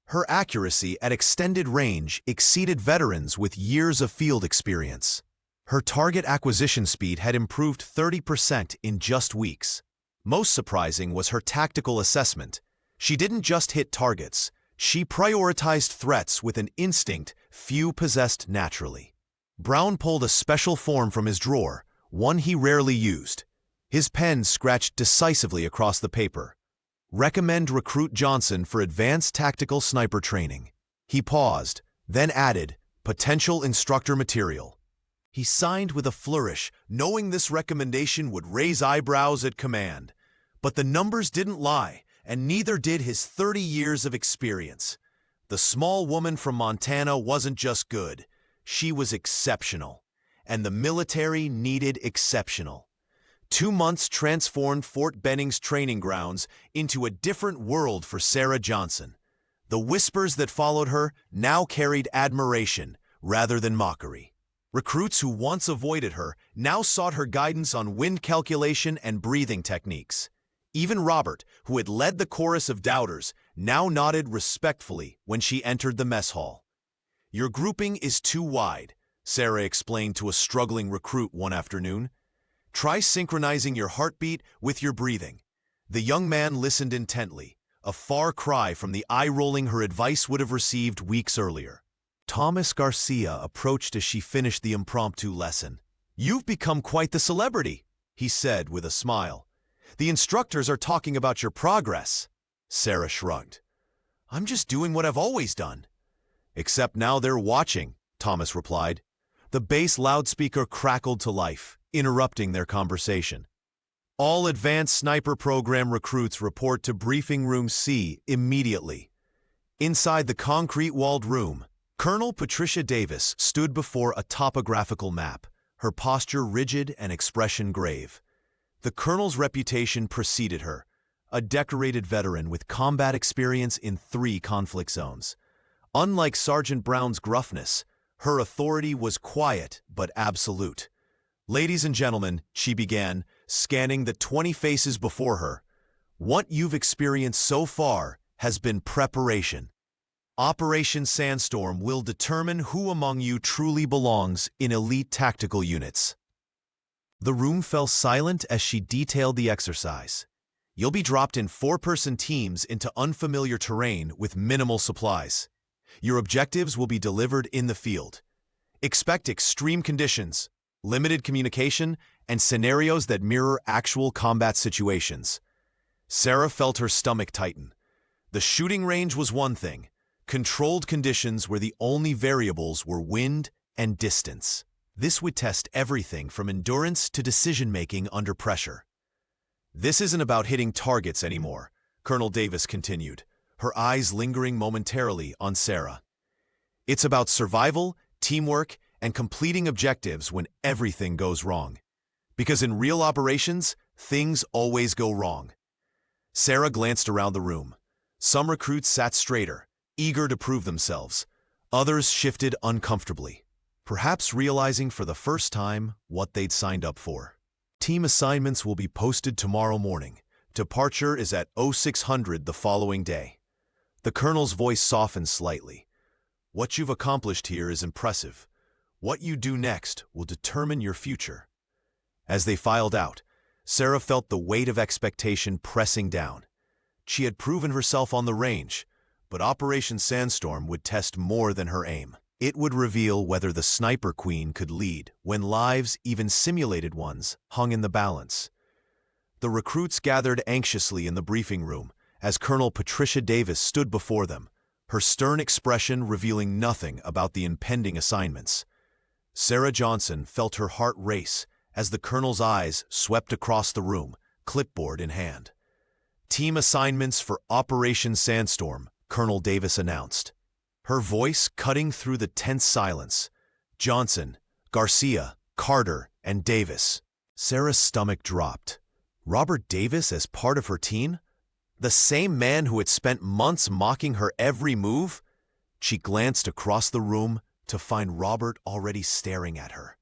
Her accuracy at extended range exceeded veterans with years of field experience. Her target acquisition speed had improved 30% in just weeks. Most surprising was her tactical assessment. She didn't just hit targets, she prioritized threats with an instinct few possessed naturally. Brown pulled a special form from his drawer, one he rarely used. His pen scratched decisively across the paper. "Recommend recruit Johnson for advanced tactical sniper training." He paused, then added, "potential instructor material." He signed with a flourish, knowing this recommendation would raise eyebrows at command. But the numbers didn't lie, and neither did his 30 years of experience. The small woman from Montana wasn't just good, she was exceptional. And the military needed exceptional. 2 months transformed Fort Benning's training grounds into a different world for Sarah Johnson. The whispers that followed her now carried admiration rather than mockery. Recruits who once avoided her now sought her guidance on wind calculation and breathing techniques. Even Robert, who had led the chorus of doubters, now nodded respectfully when she entered the mess hall. "Your grouping is too wide," Sarah explained to a struggling recruit one afternoon. "Try synchronizing your heartbeat with your breathing." The young man listened intently, a far cry from the eye-rolling her advice would have received weeks earlier. Thomas Garcia approached as she finished the impromptu lesson. "You've become quite the celebrity," he said with a smile. "The instructors are talking about your progress." Sarah shrugged. "I'm just doing what I've always done." "Except now they're watching," Thomas replied. The bass loudspeaker crackled to life, interrupting their conversation. "All Advanced Sniper Program recruits report to Briefing Room C immediately." Inside the concrete-walled room, Colonel Patricia Davis stood before a topographical map, her posture rigid and expression grave. The colonel's reputation preceded her, a decorated veteran with combat experience in 3 conflict zones. Unlike Sergeant Brown's gruffness, her authority was quiet but absolute. "Ladies and gentlemen," she began, scanning the 20 faces before her, "what you've experienced so far has been preparation. Operation Sandstorm will determine who among you truly belongs in elite tactical units." The room fell silent as she detailed the exercise. "You'll be dropped in 4-person teams into unfamiliar terrain with minimal supplies. Your objectives will be delivered in the field. Expect extreme conditions, limited communication, and scenarios that mirror actual combat situations." Sarah felt her stomach tighten. The shooting range was one thing. Controlled conditions where the only variables were wind and distance. This would test everything from endurance to decision-making under pressure. "This isn't about hitting targets anymore," Colonel Davis continued, her eyes lingering momentarily on Sarah. "It's about survival, teamwork, and completing objectives when everything goes wrong. Because in real operations, things always go wrong." Sarah glanced around the room. Some recruits sat straighter, eager to prove themselves. Others shifted uncomfortably, perhaps realizing for the first time what they'd signed up for. "Team assignments will be posted tomorrow morning. Departure is at 0600 the following day." The colonel's voice softened slightly. "What you've accomplished here is impressive. What you do next will determine your future." As they filed out, Sarah felt the weight of expectation pressing down. She had proven herself on the range, but Operation Sandstorm would test more than her aim. It would reveal whether the Sniper Queen could lead when lives, even simulated ones, hung in the balance. The recruits gathered anxiously in the briefing room as Colonel Patricia Davis stood before them, her stern expression revealing nothing about the impending assignments. Sarah Johnson felt her heart race as the colonel's eyes swept across the room, clipboard in hand. Team assignments for Operation Sandstorm, Colonel Davis announced, her voice cutting through the tense silence. Johnson, Garcia, Carter, and Davis. Sarah's stomach dropped. Robert Davis as part of her team? The same man who had spent months mocking her every move? She glanced across the room to find Robert already staring at her,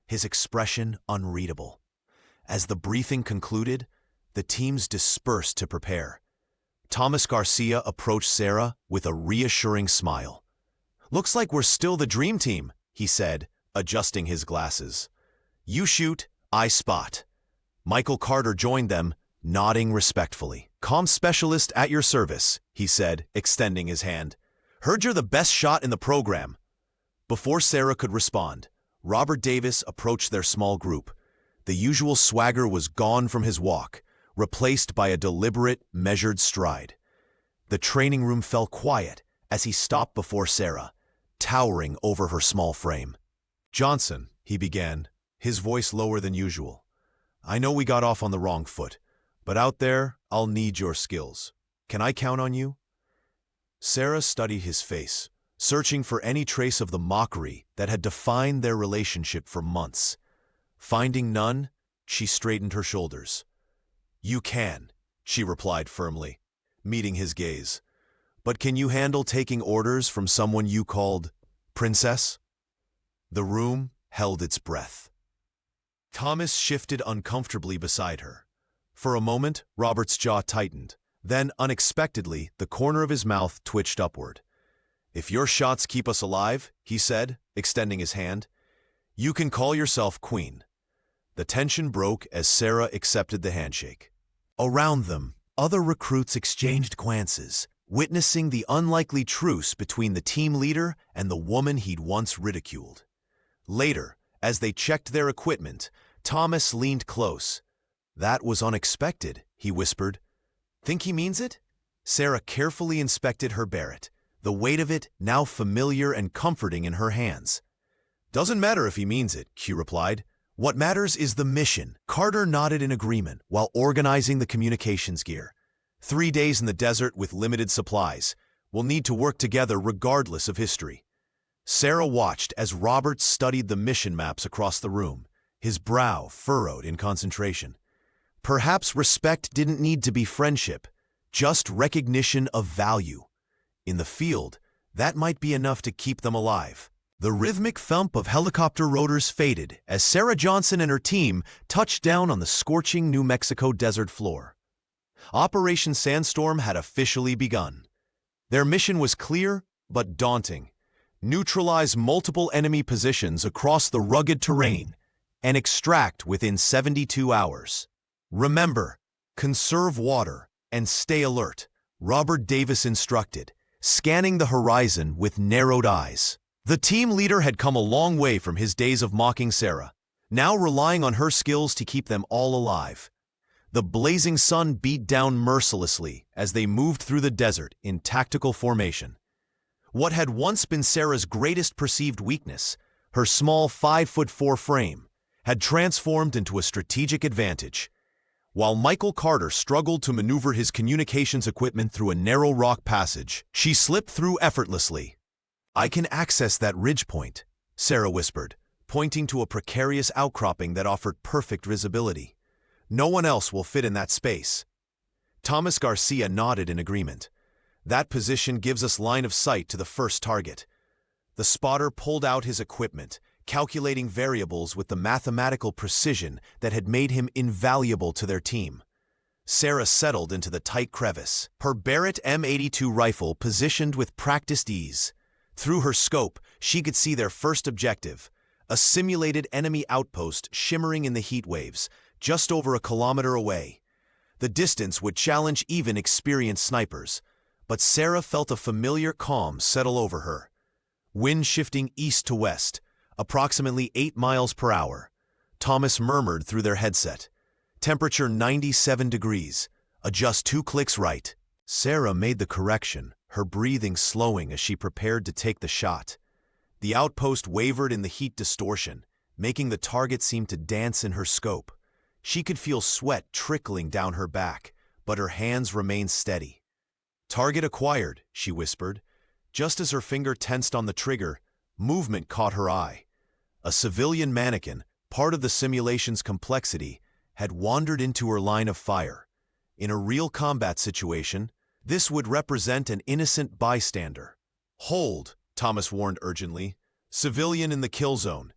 his expression unreadable. As the briefing concluded, the teams dispersed to prepare. Thomas Garcia approached Sarah with a reassuring smile. "Looks like we're still the dream team," he said, adjusting his glasses. "You shoot, I spot." Michael Carter joined them, nodding respectfully. "Comm specialist at your service," he said, extending his hand. "Heard you're the best shot in the program." Before Sarah could respond, Robert Davis approached their small group. The usual swagger was gone from his walk, replaced by a deliberate, measured stride. The training room fell quiet as he stopped before Sarah, towering over her small frame. "Johnson," he began, his voice lower than usual. "I know we got off on the wrong foot, but out there, I'll need your skills. Can I count on you?" Sarah studied his face, searching for any trace of the mockery that had defined their relationship for months. Finding none, she straightened her shoulders. "You can," she replied firmly, meeting his gaze. "But can you handle taking orders from someone you called Princess?" The room held its breath. Thomas shifted uncomfortably beside her. For a moment, Robert's jaw tightened. Then, unexpectedly, the corner of his mouth twitched upward. "If your shots keep us alive," he said, extending his hand, "you can call yourself queen." The tension broke as Sarah accepted the handshake. Around them, other recruits exchanged glances, witnessing the unlikely truce between the team leader and the woman he'd once ridiculed. Later, as they checked their equipment, Thomas leaned close. "That was unexpected," he whispered. "Think he means it?" Sarah carefully inspected her Barrett, the weight of it now familiar and comforting in her hands. "Doesn't matter if he means it," she replied. "What matters is the mission." Carter nodded in agreement while organizing the communications gear. 3 days in the desert with limited supplies. We'll need to work together regardless of history. Sarah watched as Robert studied the mission maps across the room, his brow furrowed in concentration. Perhaps respect didn't need to be friendship, just recognition of value. In the field, that might be enough to keep them alive. The rhythmic thump of helicopter rotors faded as Sarah Johnson and her team touched down on the scorching New Mexico desert floor. Operation Sandstorm had officially begun. Their mission was clear but daunting: neutralize multiple enemy positions across the rugged terrain and extract within 72 hours. "Remember, conserve water and stay alert," Robert Davis instructed, scanning the horizon with narrowed eyes. The team leader had come a long way from his days of mocking Sarah, now relying on her skills to keep them all alive. The blazing sun beat down mercilessly as they moved through the desert in tactical formation. What had once been Sarah's greatest perceived weakness, her small 5'4" frame, had transformed into a strategic advantage. While Michael Carter struggled to maneuver his communications equipment through a narrow rock passage, she slipped through effortlessly. "I can access that ridge point," Sarah whispered, pointing to a precarious outcropping that offered perfect visibility. "No one else will fit in that space." Thomas Garcia nodded in agreement. "That position gives us line of sight to the first target." The spotter pulled out his equipment, calculating variables with the mathematical precision that had made him invaluable to their team. Sarah settled into the tight crevice, her Barrett M82 rifle positioned with practiced ease. Through her scope, she could see their first objective, a simulated enemy outpost shimmering in the heat waves, just over a kilometer away. The distance would challenge even experienced snipers, but Sarah felt a familiar calm settle over her. Wind shifting east to west, approximately 8 miles per hour. Thomas murmured through their headset. Temperature 97 degrees. Adjust 2 clicks right. Sarah made the correction, her breathing slowing as she prepared to take the shot. The outpost wavered in the heat distortion, making the target seem to dance in her scope. She could feel sweat trickling down her back, but her hands remained steady. "Target acquired," she whispered. Just as her finger tensed on the trigger, movement caught her eye. A civilian mannequin, part of the simulation's complexity, had wandered into her line of fire. In a real combat situation, this would represent an innocent bystander. "Hold," Thomas warned urgently. "Civilian in the kill zone."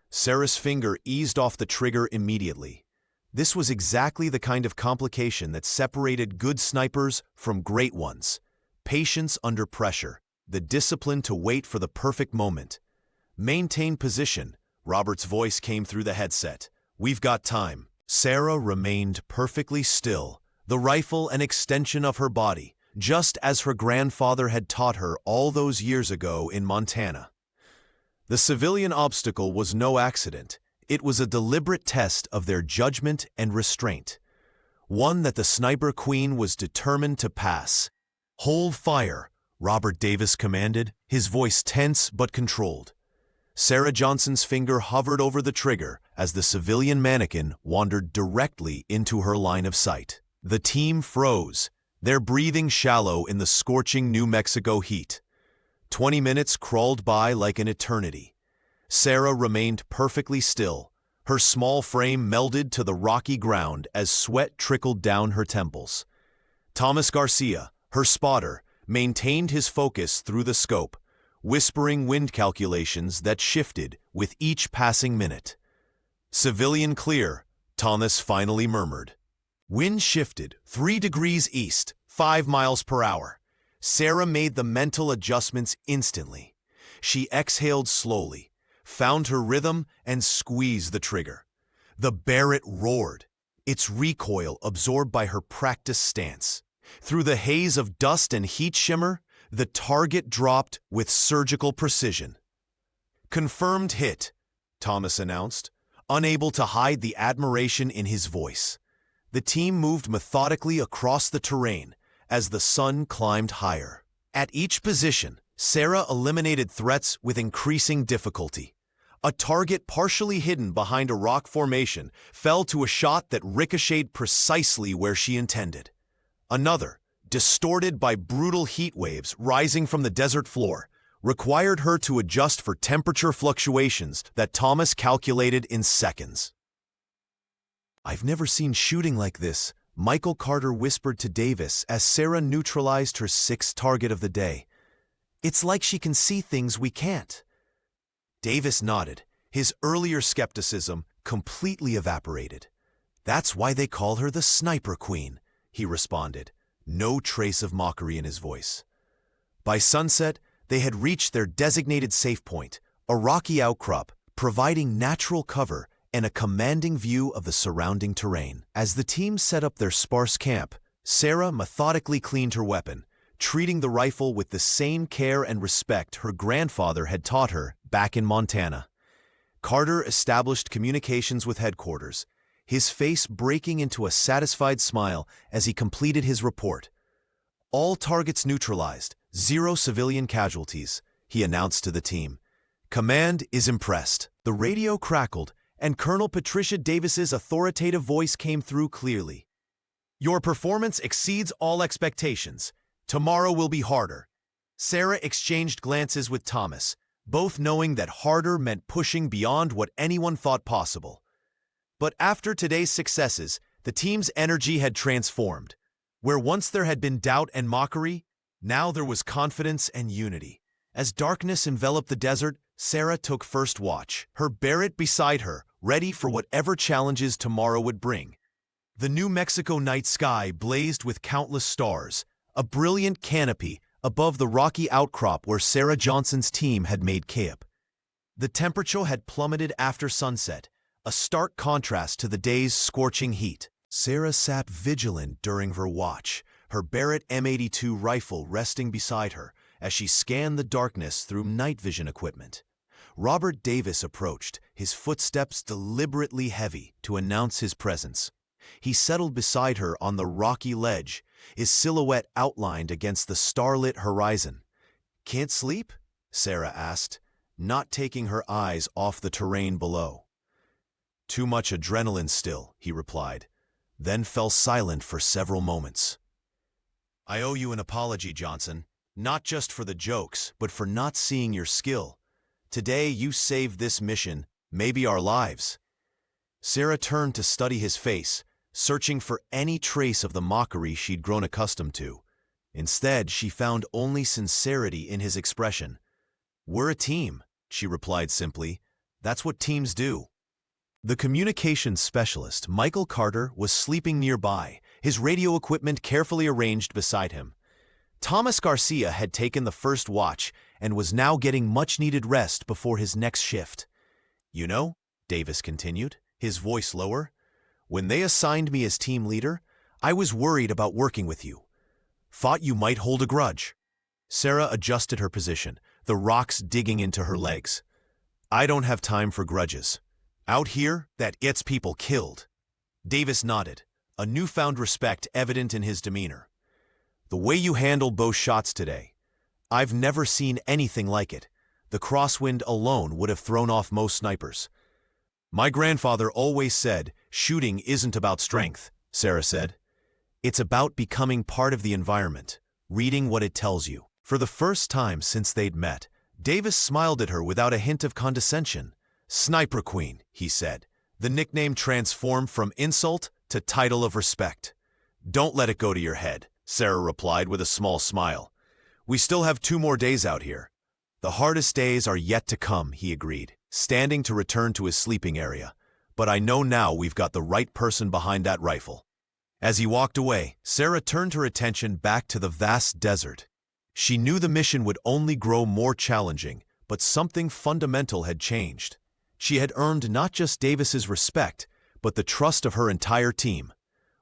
Sarah's finger eased off the trigger immediately. This was exactly the kind of complication that separated good snipers from great ones. Patience under pressure, the discipline to wait for the perfect moment. "Maintain position," Robert's voice came through the headset. "We've got time." Sarah remained perfectly still, the rifle an extension of her body, just as her grandfather had taught her all those years ago in Montana. The civilian obstacle was no accident. It was a deliberate test of their judgment and restraint, one that the Sniper Queen was determined to pass. "Hold fire," Robert Davis commanded, his voice tense but controlled. Sarah Johnson's finger hovered over the trigger as the civilian mannequin wandered directly into her line of sight. The team froze, their breathing shallow in the scorching New Mexico heat. 20 minutes crawled by like an eternity. Sarah remained perfectly still, her small frame melded to the rocky ground as sweat trickled down her temples. Thomas Garcia, her spotter, maintained his focus through the scope, whispering wind calculations that shifted with each passing minute. "Civilian clear," Thomas finally murmured. Wind shifted 3 degrees east, 5 miles per hour. Sarah made the mental adjustments instantly. She exhaled slowly, found her rhythm, and squeezed the trigger. The Barrett roared, its recoil absorbed by her practiced stance. Through the haze of dust and heat shimmer, the target dropped with surgical precision. "Confirmed hit," Thomas announced, unable to hide the admiration in his voice. The team moved methodically across the terrain as the sun climbed higher. At each position, Sarah eliminated threats with increasing difficulty. A target partially hidden behind a rock formation fell to a shot that ricocheted precisely where she intended. Another, distorted by brutal heat waves rising from the desert floor, required her to adjust for temperature fluctuations that Thomas calculated in seconds. "I've never seen shooting like this," Michael Carter whispered to Davis as Sarah neutralized her 6th target of the day. "It's like she can see things we can't." Davis nodded, his earlier skepticism completely evaporated. "That's why they call her the Sniper Queen," he responded, no trace of mockery in his voice. By sunset, they had reached their designated safe point, a rocky outcrop, providing natural cover and a commanding view of the surrounding terrain. As the team set up their sparse camp, Sarah methodically cleaned her weapon, treating the rifle with the same care and respect her grandfather had taught her back in Montana. Carter established communications with headquarters, his face breaking into a satisfied smile as he completed his report. "All targets neutralized, 0 civilian casualties," he announced to the team. "Command is impressed." The radio crackled, and Colonel Patricia Davis's authoritative voice came through clearly. "Your performance exceeds all expectations. Tomorrow will be harder." Sarah exchanged glances with Thomas, both knowing that harder meant pushing beyond what anyone thought possible. But after today's successes, the team's energy had transformed. Where once there had been doubt and mockery, now there was confidence and unity. As darkness enveloped the desert, Sarah took first watch, her Barrett beside her, ready for whatever challenges tomorrow would bring. The New Mexico night sky blazed with countless stars, a brilliant canopy above the rocky outcrop where Sarah Johnson's team had made camp. The temperature had plummeted after sunset, a stark contrast to the day's scorching heat. Sarah sat vigilant during her watch, her Barrett M82 rifle resting beside her as she scanned the darkness through night vision equipment. Robert Davis approached, his footsteps deliberately heavy to announce his presence. He settled beside her on the rocky ledge, his silhouette outlined against the starlit horizon. "Can't sleep?" Sarah asked, not taking her eyes off the terrain below. "Too much adrenaline still," he replied. then fell silent for several moments. "I owe you an apology, Johnson, not just for the jokes, but for not seeing your skill. Today you saved this mission, maybe our lives." Sarah turned to study his face, searching for any trace of the mockery she'd grown accustomed to. Instead, she found only sincerity in his expression. "We're a team," she replied simply. "That's what teams do." The communications specialist, Michael Carter, was sleeping nearby, his radio equipment carefully arranged beside him. Thomas Garcia had taken the first watch and was now getting much-needed rest before his next shift. "You know," Davis continued, his voice lower, "when they assigned me as team leader, I was worried about working with you. Thought you might hold a grudge." Sarah adjusted her position, the rocks digging into her legs. "I don't have time for grudges. Out here, that gets people killed." Davis nodded, a newfound respect evident in his demeanor. "The way you handled both shots today, I've never seen anything like it. The crosswind alone would have thrown off most snipers." "My grandfather always said, shooting isn't about strength," Sarah said. "It's about becoming part of the environment, reading what it tells you." For the first time since they'd met, Davis smiled at her without a hint of condescension. "Sniper Queen," he said. The nickname transformed from insult to title of respect. "Don't let it go to your head," Sarah replied with a small smile. "We still have 2 more days out here." "The hardest days are yet to come," he agreed, standing to return to his sleeping area. "But I know now we've got the right person behind that rifle." As he walked away, Sarah turned her attention back to the vast desert. She knew the mission would only grow more challenging, but something fundamental had changed. She had earned not just Davis's respect, but the trust of her entire team.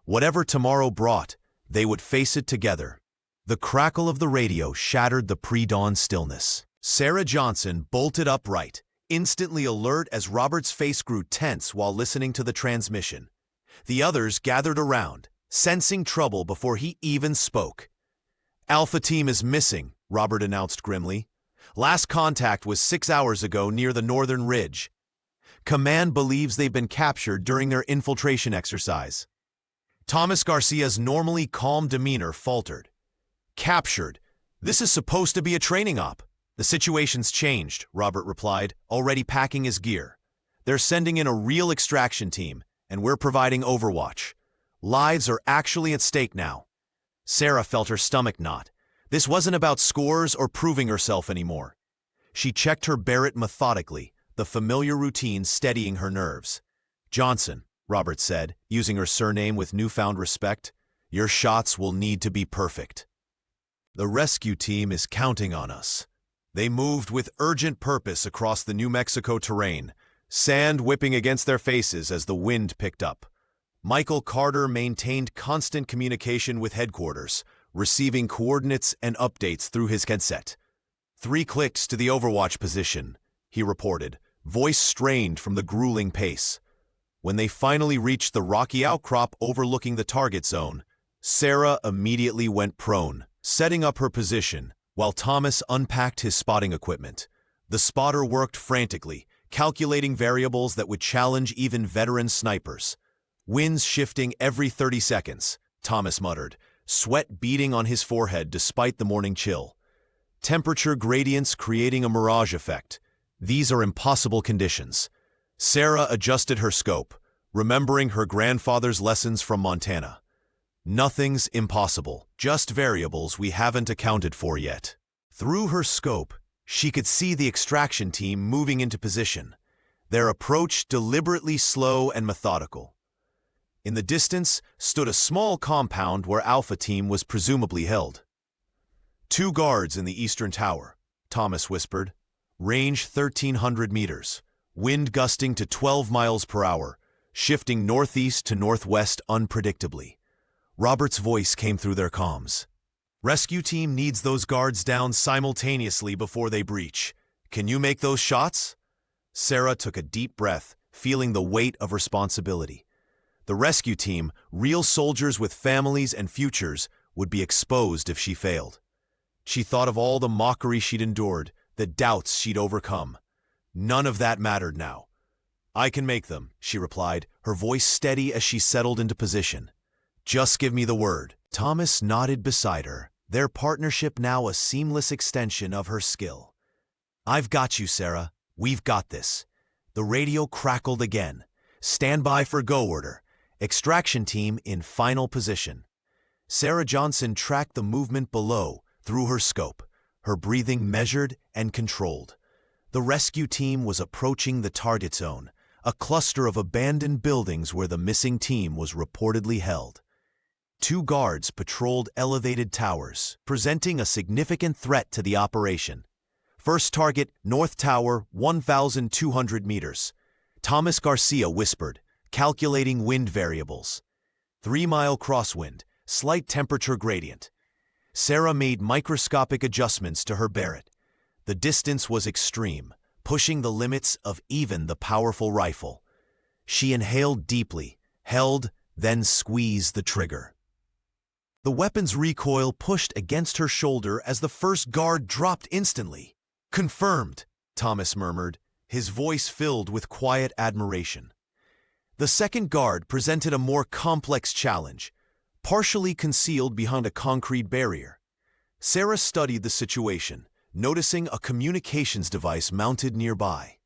Whatever tomorrow brought, they would face it together. The crackle of the radio shattered the pre-dawn stillness. Sarah Johnson bolted upright, instantly alert as Robert's face grew tense while listening to the transmission. The others gathered around, sensing trouble before he even spoke. "Alpha Team is missing," Robert announced grimly. "Last contact was 6 hours ago near the northern ridge. Command believes they've been captured during their infiltration exercise." Thomas Garcia's normally calm demeanor faltered. "Captured? This is supposed to be a training op." "The situation's changed," Robert replied, already packing his gear. "They're sending in a real extraction team, and we're providing overwatch. Lives are actually at stake now." Sarah felt her stomach knot. This wasn't about scores or proving herself anymore. She checked her Barrett methodically, the familiar routine steadying her nerves. "Johnson," Robert said, using her surname with newfound respect, "your shots will need to be perfect. The rescue team is counting on us." They moved with urgent purpose across the New Mexico terrain, sand whipping against their faces as the wind picked up. Michael Carter maintained constant communication with headquarters, receiving coordinates and updates through his headset. 3 clicks to the overwatch position," he reported, voice strained from the grueling pace. When they finally reached the rocky outcrop overlooking the target zone, Sarah immediately went prone, setting up her position, while Thomas unpacked his spotting equipment. The spotter worked frantically, calculating variables that would challenge even veteran snipers. "Winds shifting every 30 seconds, Thomas muttered, sweat beading on his forehead despite the morning chill. "Temperature gradients creating a mirage effect. These are impossible conditions." Sarah adjusted her scope, remembering her grandfather's lessons from Montana. "Nothing's impossible, just variables we haven't accounted for yet." Through her scope, she could see the extraction team moving into position, their approach deliberately slow and methodical. In the distance stood a small compound where Alpha Team was presumably held. "2 guards in the eastern tower," Thomas whispered. "Range 1,300 meters. Wind gusting to 12 miles per hour, shifting northeast to northwest unpredictably." Robert's voice came through their comms. "Rescue team needs those guards down simultaneously before they breach. Can you make those shots?" Sarah took a deep breath, feeling the weight of responsibility. The rescue team, real soldiers with families and futures, would be exposed if she failed. She thought of all the mockery she'd endured, the doubts she'd overcome. None of that mattered now. I can make them, she replied, her voice steady as she settled into position. Just give me the word. Thomas nodded beside her, their partnership now a seamless extension of her skill. I've got you, Sarah. We've got this. The radio crackled again. Stand by for go order. Extraction team in final position. Sarah Johnson tracked the movement below through her scope, her breathing measured and controlled. The rescue team was approaching the target zone, a cluster of abandoned buildings where the missing team was reportedly held. 2 guards patrolled elevated towers, presenting a significant threat to the operation. First target, North Tower, 1,200 meters. Thomas Garcia whispered, calculating wind variables. 3-mile crosswind, slight temperature gradient. Sarah made microscopic adjustments to her Barrett. The distance was extreme, pushing the limits of even the powerful rifle. She inhaled deeply, held, then squeezed the trigger. The weapon's recoil pushed against her shoulder as the first guard dropped instantly. Confirmed, Thomas murmured, his voice filled with quiet admiration. The second guard presented a more complex challenge, partially concealed behind a concrete barrier. Sarah studied the situation, noticing a communications device mounted nearby.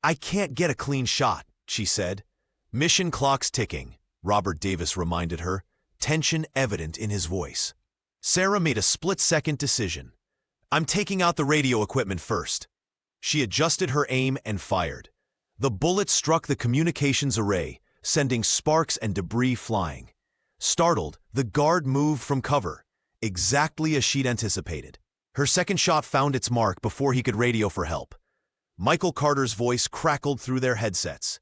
I can't get a clean shot, she said. Mission clock's ticking, Robert Davis reminded her, tension evident in his voice. Sarah made a split-second decision. I'm taking out the radio equipment first. She adjusted her aim and fired. The bullet struck the communications array, sending sparks and debris flying. Startled, the guard moved from cover, exactly as she'd anticipated. Her second shot found its mark before he could radio for help. Michael Carter's voice crackled through their headsets.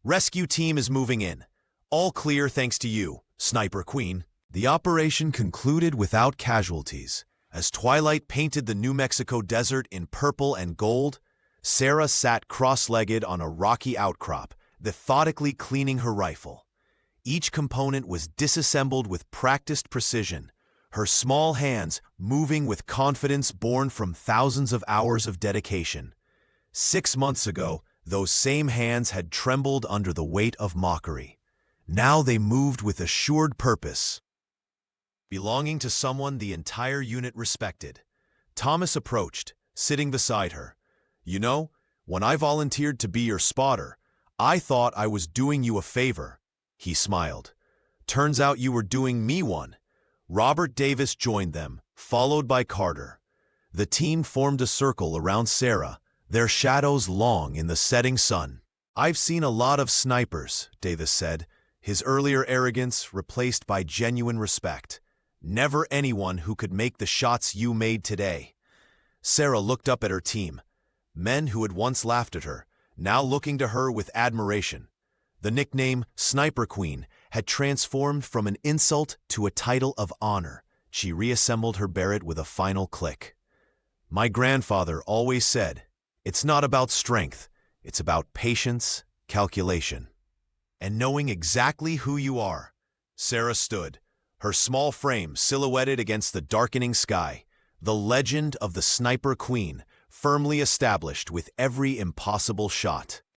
Rescue team is moving in. All clear thanks to you, Sniper Queen. The operation concluded without casualties. As twilight painted the New Mexico desert in purple and gold, Sarah sat cross-legged on a rocky outcrop, methodically cleaning her rifle. Each component was disassembled with practiced precision, her small hands moving with confidence born from thousands of hours of dedication. 6 months ago, those same hands had trembled under the weight of mockery. Now they moved with assured purpose, belonging to someone the entire unit respected. Thomas approached, sitting beside her. You know, when I volunteered to be your spotter, I thought I was doing you a favor. He smiled. Turns out you were doing me one. Robert Davis joined them, followed by Carter. The team formed a circle around Sarah, their shadows long in the setting sun. I've seen a lot of snipers, Davis said, his earlier arrogance replaced by genuine respect. Never anyone who could make the shots you made today. Sarah looked up at her team. Men who had once laughed at her, now looking to her with admiration. The nickname Sniper Queen had transformed from an insult to a title of honor. She reassembled her Barrett with a final click. My grandfather always said, it's not about strength, it's about patience, calculation, and knowing exactly who you are. Sarah stood, her small frame silhouetted against the darkening sky, the legend of the Sniper Queen firmly established with every impossible shot.